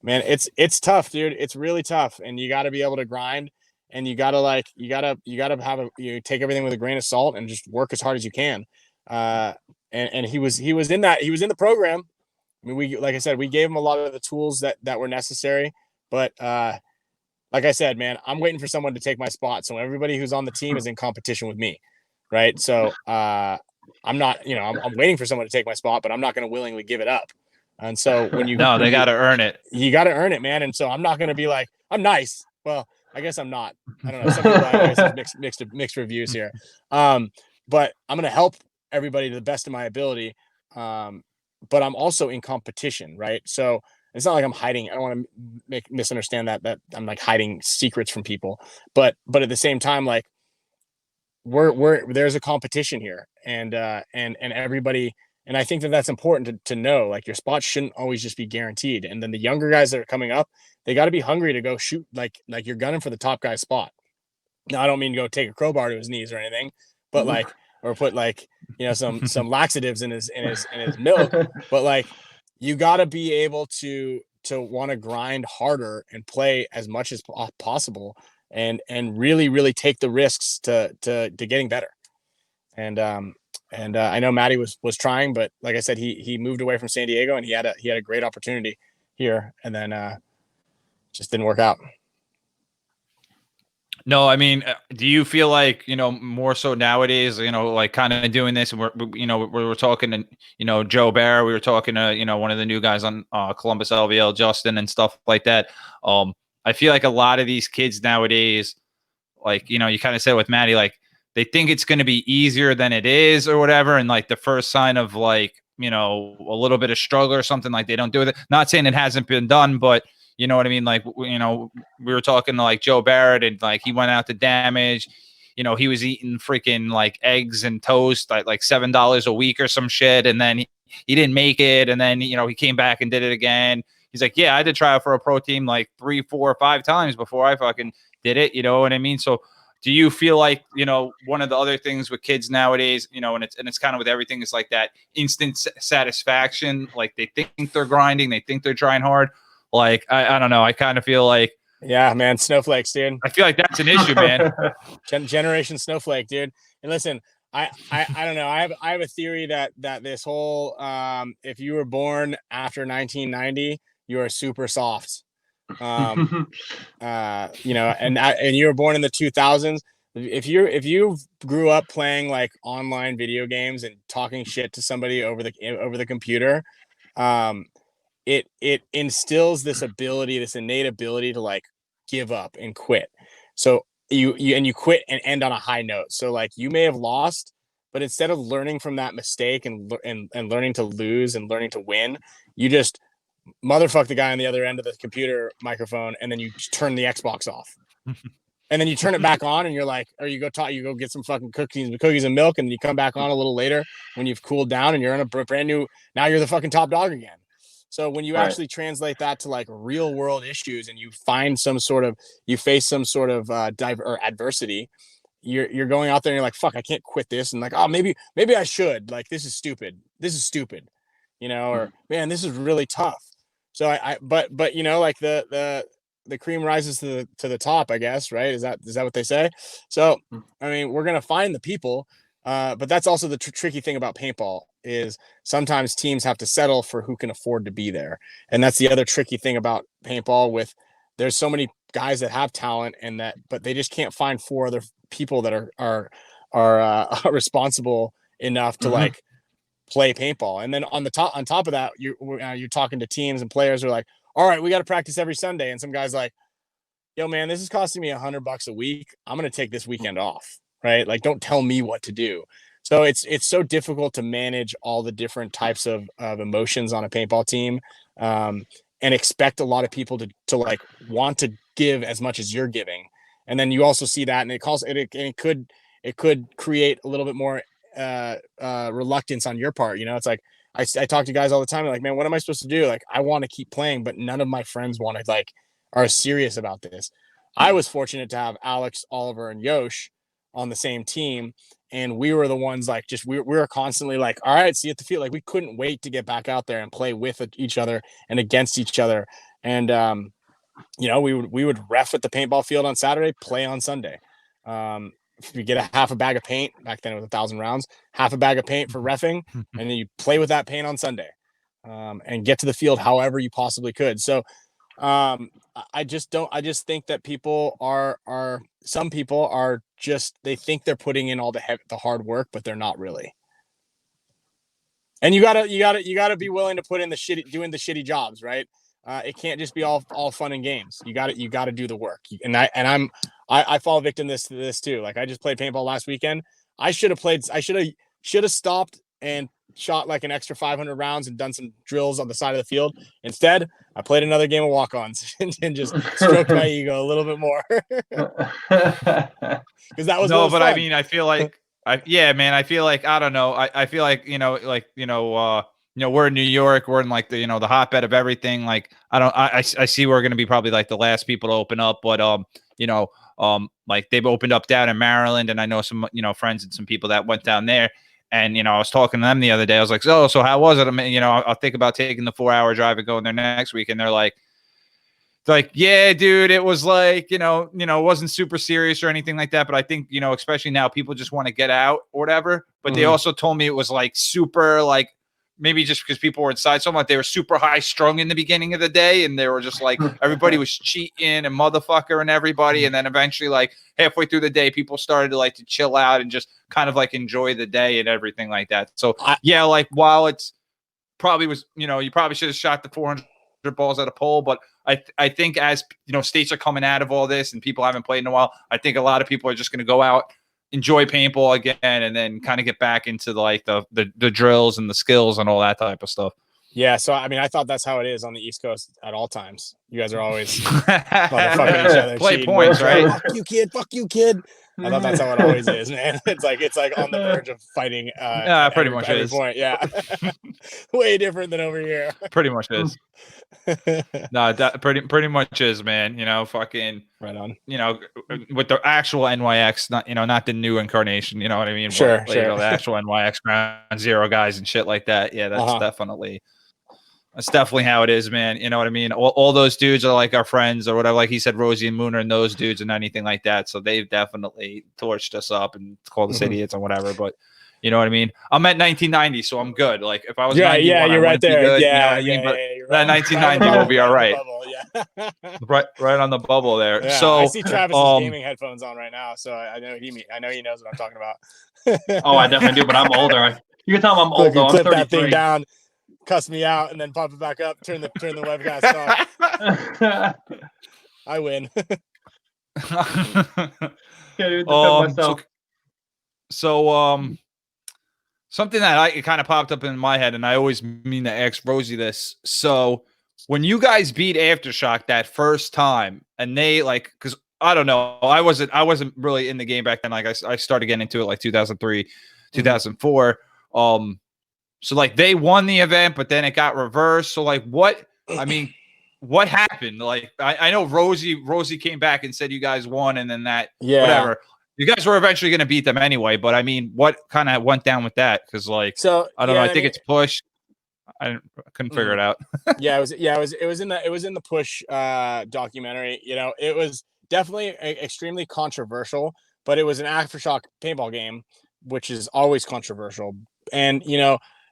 Man, it's tough, dude. It's really tough. And you got to be able to grind, and you got to take everything with a grain of salt and just work as hard as you can. And he was in the program. I mean, like I said, we gave him a lot of the tools that were necessary, but, like I said, man, I'm waiting for someone to take my spot. So everybody who's on the team is in competition with me. Right. So, I'm not, I'm waiting for someone to take my spot, but I'm not going to willingly give it up. And so when you, they got to earn it. You got to earn it, man. And so I'm not going to be like, I'm nice. Well, I guess I'm not. I don't know. Some people, I guess, have mixed reviews here. But I'm going to help everybody to the best of my ability. But I'm also in competition, right? So it's not like I'm hiding. I don't want to misunderstand that I'm like hiding secrets from people. But at the same time, like there's a competition here, and everybody. And I think that's important to know. Like your spot shouldn't always just be guaranteed. And then the younger guys that are coming up, they got to be hungry to go shoot like you're gunning for the top guy's spot. Now, I don't mean go take a crowbar to his knees or anything, but like, or put like, some laxatives in his milk. But like, you got to be able to want to grind harder and play as much as possible, and really, really take the risks to getting better. And I know Matty was trying, but like I said, he moved away from San Diego, and he had a great opportunity here, and then just didn't work out. No, I mean, do you feel like, more so nowadays, like kind of doing this, and we're talking to, Joe Barra, we were talking to, one of the new guys on Columbus LVL, Justin, and stuff like that. I feel like a lot of these kids nowadays, like, you kind of said with Matty, like they think it's going to be easier than it is or whatever. And like the first sign of like, a little bit of struggle or something, like they don't do it. Not saying it hasn't been done, but you know what I mean? Like, we were talking to like Joe Barrett, and like he went out to Damage. He was eating freaking like eggs and toast like $7 a week or some shit. And then he didn't make it. And then, he came back and did it again. He's like, yeah, I had to try out for a pro team like 3, 4, 5 times before I fucking did it. You know what I mean? So do you feel like, one of the other things with kids nowadays, and it's kind of with everything, is like that instant satisfaction. Like they think they're grinding, they think they're trying hard. Like, I don't know. I kind of feel like, yeah, man, snowflakes, dude. I feel like that's an issue, man. Generation snowflake, dude. And listen, I don't know. I have a theory that this whole, if you were born after 1990, you are super soft. And you were born in the 2000s. If you grew up playing like online video games and talking shit to somebody over the computer, it instills this innate ability to like give up and quit. So you quit and end on a high note. So like you may have lost, but instead of learning from that mistake and learning to lose and learning to win, you just motherfuck the guy on the other end of the computer microphone, and then you turn the Xbox off. And then you turn it back on, and you're like, or you go get some fucking cookies and milk, and you come back on a little later when you've cooled down and you're in a brand new, now you're the fucking top dog again. So when you actually translate that to like real world issues, and you face some sort of adversity, you're going out there and you're like, fuck, I can't quit this. And like, oh, maybe I should. Like, this is stupid. Or man, this is really tough. So but like the cream rises to the top, I guess, right? Is that what they say? So, I mean, we're going to find the people, but that's also the tricky thing about paintball, is sometimes teams have to settle for who can afford to be there. And that's the other tricky thing about paintball, there's so many guys that have talent but they just can't find 4 other people that are responsible enough to like play paintball. And then on top of that, you're talking to teams and players who are like, all right, we got to practice every Sunday. And some guy's like, yo, man, this is costing me $100 a week. I'm going to take this weekend off. Right. Like, don't tell me what to do. So it's so difficult to manage all the different types of emotions on a paintball team, and expect a lot of people to like want to give as much as you're giving. And then you also see that, and it it could create a little bit more reluctance on your part. It's like I talk to guys all the time, like, man, what am I supposed to do? Like, I want to keep playing, but none of my friends want to, like, are serious about this. I was fortunate to have Alex, Oliver, and Yosh on the same team, and we were the ones, like, just we were constantly like, all right, see you at the field. Like, we couldn't wait to get back out there and play with each other and against each other. And we would ref at the paintball field on Saturday, play on Sunday. If you get a half a bag of paint, back then it was 1,000 rounds, half a bag of paint for reffing, and then you play with that paint on Sunday, and get to the field however you possibly could. So I just think that some people are just, they think they're putting in all the hard work, but they're not really. And you gotta be willing to put in doing the shitty jobs, right? It can't just be all fun and games. You gotta do the work. I fall victim to this too. Like, I just played paintball last weekend. I should have stopped and shot like an extra 500 rounds and done some drills on the side of the field. Instead, I played another game of walk-ons and just stroked my ego a little bit more. Because that was but fun. I mean, I feel like I feel like, I don't know. I feel like, we're in New York. We're in, like, the hotbed of everything. Like, I see we're going to be probably like the last people to open up, but like, they've opened up down in Maryland, and I know some, friends and some people that went down there. And, I was talking to them the other day. I was like, so how was it? I mean, I'll think about taking the 4-hour drive and going there next week. And they're like, yeah, dude, it was like, it wasn't super serious or anything like that. But I think, especially now, people just want to get out or whatever. But they also told me it was like super, like, maybe just because people were inside so much, they were super high strung in the beginning of the day. And they were just like, everybody was cheating and motherfucker and everybody. And then eventually, like, halfway through the day, people started to, like, to chill out and just kind of, like, enjoy the day and everything like that. So yeah, like, while it's probably was, you probably should have shot the 400 balls at a pole, but I think as, states are coming out of all this and people haven't played in a while, I think a lot of people are just going to go out, enjoy paintball again, and then kind of get back into the drills and the skills and all that type of stuff. Yeah, so I mean, I thought that's how it is on the East Coast at all times. You guys are always motherfucking each other, play cheating, points, right? Fuck you, kid. I thought that's how it always is, man. It's like on the verge of fighting. Pretty much every is. Point. Yeah, way different than over here. Pretty much is. No, that pretty much is, man. Fucking right on. With the actual NYX, not the new incarnation. You know what I mean? Sure, but, the actual NYX Ground Zero guys and shit like that. Yeah, that's definitely how it is, man. You know what I mean? All those dudes are like our friends or whatever. Like he said, Rosie and Mooner and those dudes and anything like that. So they've definitely torched us up and called us idiots and whatever. But you know what I mean? I'm at 1990, so I'm good. Like if I was 91, you're right there. Good, yeah, you know what I mean? But right. 1990 will be all right. right on the bubble there. Yeah, so I see Travis's gaming headphones on right now, so I know he knows what I'm talking about. Oh, I definitely do, but I'm older. You can tell I'm old though. I'm clip 33. that thing down, cuss me out, and then pop it back up. Turn the webcast off. I win. So something that it kind of popped up in my head, and I always mean to ask Rosie this. So when you guys beat Aftershock that first time, and they because I don't know, I wasn't really in the game back then. Like I started getting into it like 2003, 2004. So like they won the event, but then it got reversed. So like what happened? Like I know Rosie came back and said you guys won, and then whatever. You guys were eventually going to beat them anyway, but I mean, what kind of went down with that? Because I don't know. I think it's push. I couldn't figure it out. It was in the push documentary. It was definitely extremely controversial, but it was an aftershock paintball game, which is always controversial. And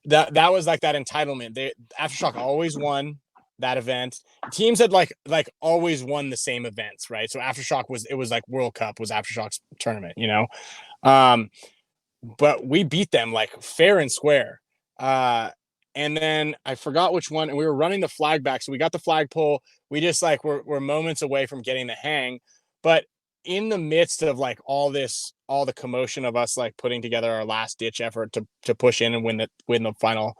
that was like that entitlement. Aftershock always won that event. Teams had like always won the same events, right? So Aftershock was like World Cup was Aftershock's tournament, but we beat them like fair and square. And then I forgot which one, and we were running the flag back, so we got the flagpole. We just we're moments away from getting the hang, but in the midst of like all the commotion of us like putting together our last ditch effort to push in and win the final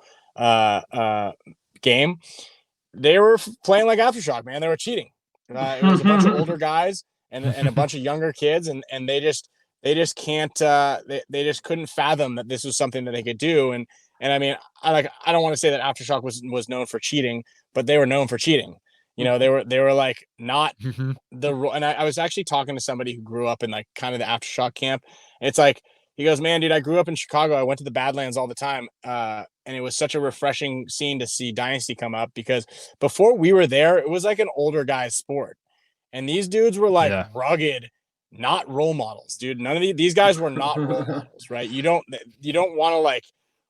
game, they were playing like Aftershock, man. They were cheating. It was a bunch of older guys and a bunch of younger kids, and they they just can't. They just couldn't fathom that this was something that they could do. And I mean, I don't want to say that aftershock was known for cheating, but they were known for cheating. They were like not and I was actually talking to somebody who grew up in like kind of the aftershock camp. And it's like, he goes, man, dude, I grew up in Chicago. I went to the Badlands all the time. And it was such a refreshing scene to see Dynasty come up, because before we were there, it was like an older guy's sport. And these dudes were like rugged, not role models, dude. None of these guys were not role models, right? You don't want to like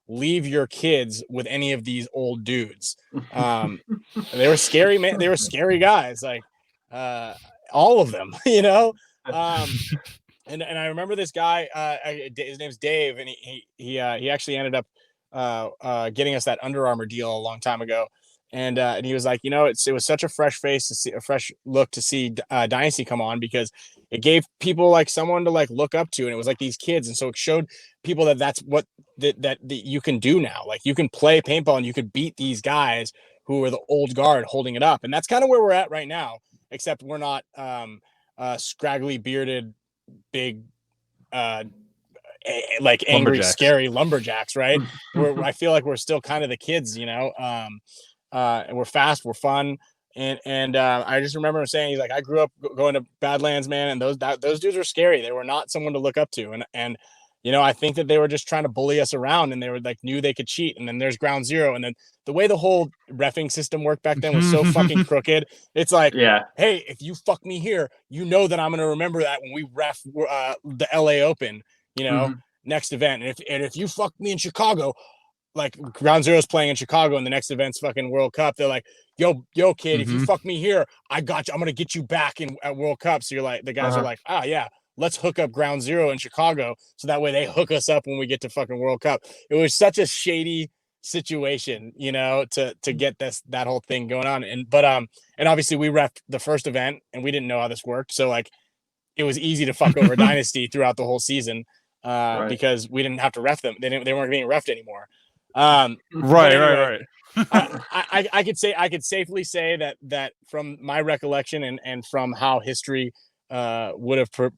leave your kids with any of these old dudes. They were scary, man. They were scary guys, like all of them, And I remember this guy, his name's Dave, and he actually ended up getting us that Under Armour deal a long time ago. And he was like, it was such a fresh face to see, a fresh look to see Dynasty come on, because it gave people like someone to like look up to, and it was like these kids, and so it showed people that that's what that you can do now. Like you can play paintball and you could beat these guys who are the old guard holding it up, and that's kind of where we're at right now. Except we're not scraggly bearded, big, like angry, scary lumberjacks, right? I feel like we're still kind of the kids, and we're fast, we're fun. And I just remember him saying, he's like, I grew up going to Badlands, man, and those dudes were scary. They were not someone to look up to. And I think that they were just trying to bully us around, and they were like, knew they could cheat. And then there's ground zero. And then the way the whole reffing system worked back then was so fucking crooked. It's like, hey, if you fuck me here, that I'm going to remember that when we ref the LA Open, next event. And if you fuck me in Chicago, like ground zero's playing in Chicago and the next event's fucking World Cup, they're like, yo kid, if you fuck me here, I got you. I'm going to get you back at World Cup. So you're like, the guys are like, yeah, let's hook up ground zero in Chicago. So that way they hook us up when we get to fucking World Cup. It was such a shady situation, to get that whole thing going on. And obviously we reffed the first event and we didn't know how this worked. So like, it was easy to fuck over Dynasty throughout the whole season, because we didn't have to ref them. They weren't being reffed anymore. Right. I could safely say that from my recollection and from how history would have kind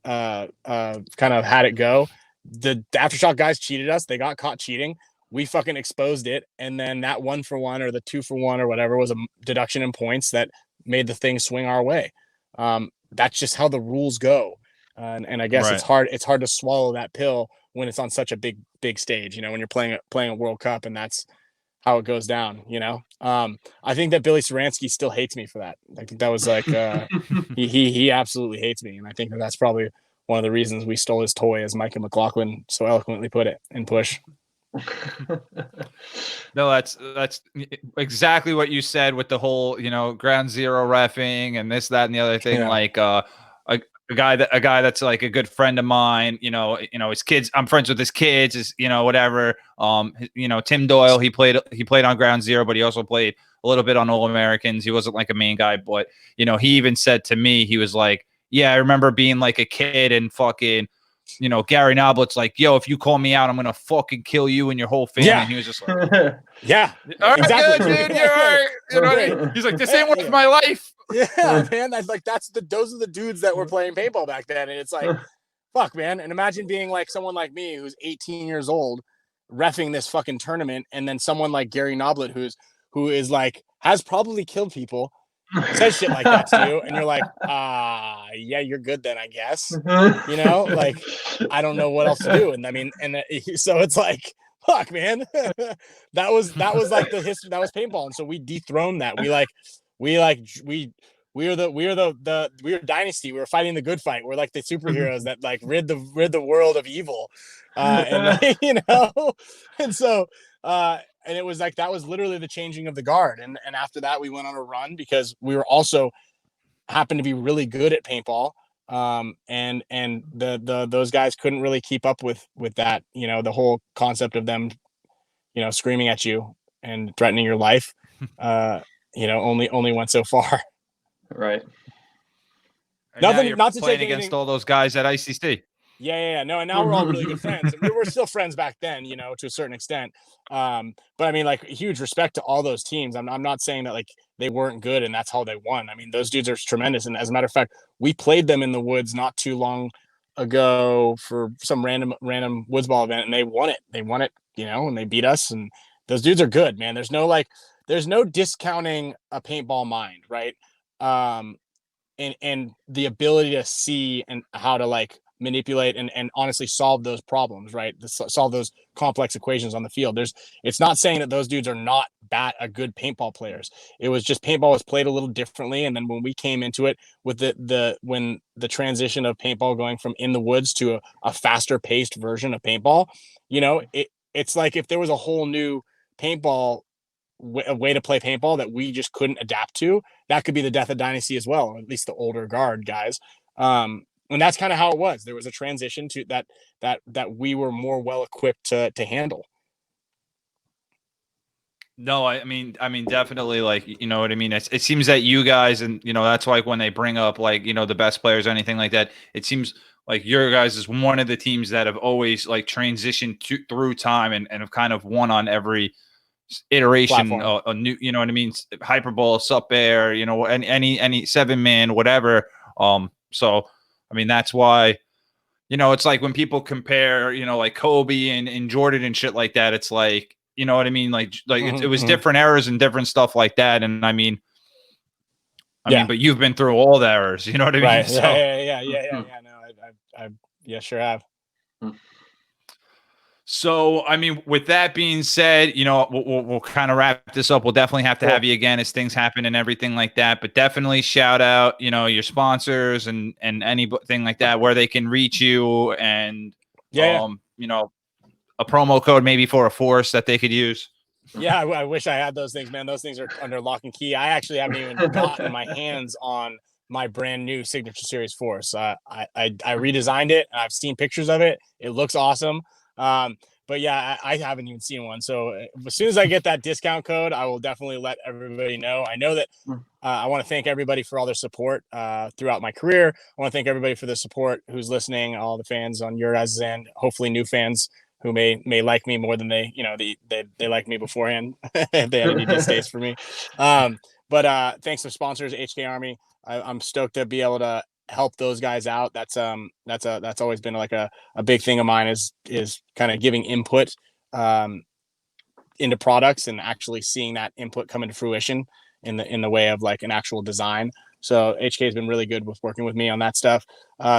of had it go, the aftershock guys cheated us. They got caught cheating. We fucking exposed it, and then that 1-for-1 or the 2-for-1 or whatever was a deduction in points that made the thing swing our way. That's just how the rules go, and I guess it's hard to swallow that pill when it's on such a big stage, when you're playing a World Cup, and that's how it goes down, I think that Billy Saransky still hates me for that. I think that was like, he absolutely hates me. And I think that's probably one of the reasons we stole his toy, as Micah McLaughlin so eloquently put it in Push. No, that's exactly what you said with the whole, ground zero reffing and this, that, and the other thing. Like, a guy that's like a good friend of mine, his kids, I'm friends with his kids, is, whatever. Tim Doyle, he played on ground zero, but he also played a little bit on All Americans. He wasn't like a main guy, but he even said to me, he was like, yeah, I remember being like a kid and fucking, Gary Noblet's like, yo, if you call me out, I'm going to fucking kill you and your whole family. Yeah. And he was just like, yeah, all right, exactly. Good, dude, you're right. He's like, this ain't worth my life. Yeah, man. Those are the dudes that were playing paintball back then. And it's like, fuck, man. And imagine being like someone like me who's 18 years old, reffing this fucking tournament, and then someone like Gary Noblet who is like, has probably killed people, says shit like that to you, and you're like, yeah, you're good then, I guess. Like, I don't know what else to do. And I mean, so it's like, fuck, man. that was like the history. That was paintball, and so we dethroned that. We were Dynasty. We were fighting the good fight. We're like the superheroes that like rid the world of evil, and so and it was like, that was literally the changing of the guard. And after that, we went on a run because we were also happened to be really good at paintball. And those guys couldn't really keep up with that, the whole concept of them, screaming at you and threatening your life, only went so far. Right. Not to take against all those guys at ICC. Yeah. No, and now we're all really good friends. We were still friends back then, to a certain extent. But I mean, like, huge respect to all those teams. I'm not saying that like they weren't good and that's how they won. I mean, those dudes are tremendous. And as a matter of fact, we played them in the woods not too long ago for some random woods ball event, and they won it. And they beat us. And those dudes are good, man. There's no discounting a paintball mind, right? And the ability to see and how to like manipulate and honestly solve those problems, right? Solve those complex equations on the field. It's not saying that those dudes are not good paintball players. It was just paintball was played a little differently. And then when we came into it with when the transition of paintball going from in the woods to a faster paced version of paintball, it's like if there was a whole new paintball a way to play paintball that we just couldn't adapt to, that could be the death of Dynasty as well, at least the older guard guys. And that's kind of how it was. There was a transition to that we were more well equipped to handle. No, I mean, definitely, like, you know what I mean? It seems that you guys, and, that's like when they bring up, like, the best players or anything like that, it seems like your guys is one of the teams that have always, like, transitioned through time and have kind of won on every iteration, a new, you know what I mean? Hyperball, sup air, any 7-man, whatever. So, I mean, that's why, it's like when people compare, like Kobe and Jordan and shit like that, it's like, you know what I mean? Like it was different eras and different stuff like that. And I mean, but you've been through all the errors, you know what I mean? Right. So, Yeah. No, I sure have. So, I mean, with that being said, we'll kind of wrap this up. We'll definitely have to have you again as things happen and everything like that. But definitely shout out, your sponsors and anything like that, where they can reach you, and a promo code maybe for a force that they could use. Yeah, I wish I had those things, man. Those things are under lock and key. I actually haven't even gotten my hands on my brand new Signature Series force. I redesigned it. I've seen pictures of it. It looks awesome. But yeah, I haven't even seen one. So as soon as I get that discount code, I will definitely let everybody know. I know that I want to thank everybody for all their support throughout my career. I want to thank everybody for the support who's listening, all the fans on your guys' end, hopefully new fans who may like me more than they liked me beforehand. If they had any disdays for me. But thanks to sponsors, HK Army. I'm stoked to be able to help those guys out. That's always been like a big thing of mine is kind of giving input into products and actually seeing that input come into fruition in the way of like an actual design. So HK has been really good with working with me on that stuff.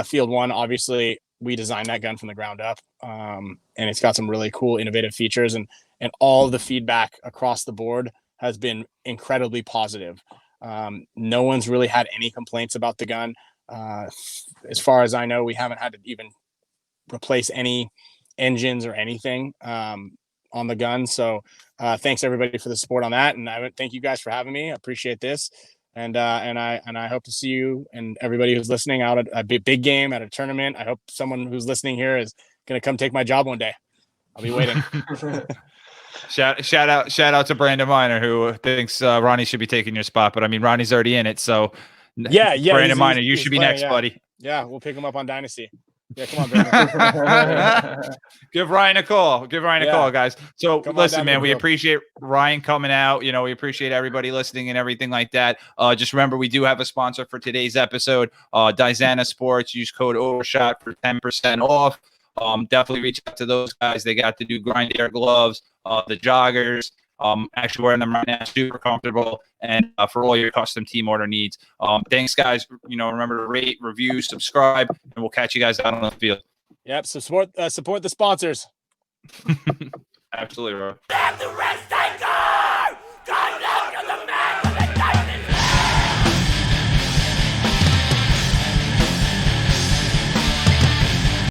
Field One, obviously we designed that gun from the ground up. And it's got some really cool innovative features, and all of the feedback across the board has been incredibly positive. No one's really had any complaints about the gun. As far as I know, we haven't had to even replace any engines or anything on the gun. So thanks everybody for the support on that. And I thank you guys for having me. I appreciate this. And I hope to see you and everybody who's listening out at a big game, at a tournament. I hope someone who's listening here is going to come take my job one day. I'll be waiting. Shout out to Brandon Miner, who thinks Ronnie should be taking your spot, but I mean, Ronnie's already in it. So yeah. Brandon Miner, you should be playing, next, buddy. Yeah. We'll pick him up on Dynasty. Yeah, come on, Brandon. Give Ryan a call. Give Ryan a call, guys. So listen, man, we bro. appreciate Ryan coming out. We appreciate everybody listening and everything like that. Just remember, we do have a sponsor for today's episode, Dizana Sports. Use code Overshot for 10% off. Definitely reach out to those guys. They got the new Grind Air gloves, the joggers. Actually wearing them right now, super comfortable, and for all your custom team order needs. Thanks, guys. Remember to rate, review, subscribe, and we'll catch you guys out on the field. Yep. So support the sponsors. Absolutely, bro.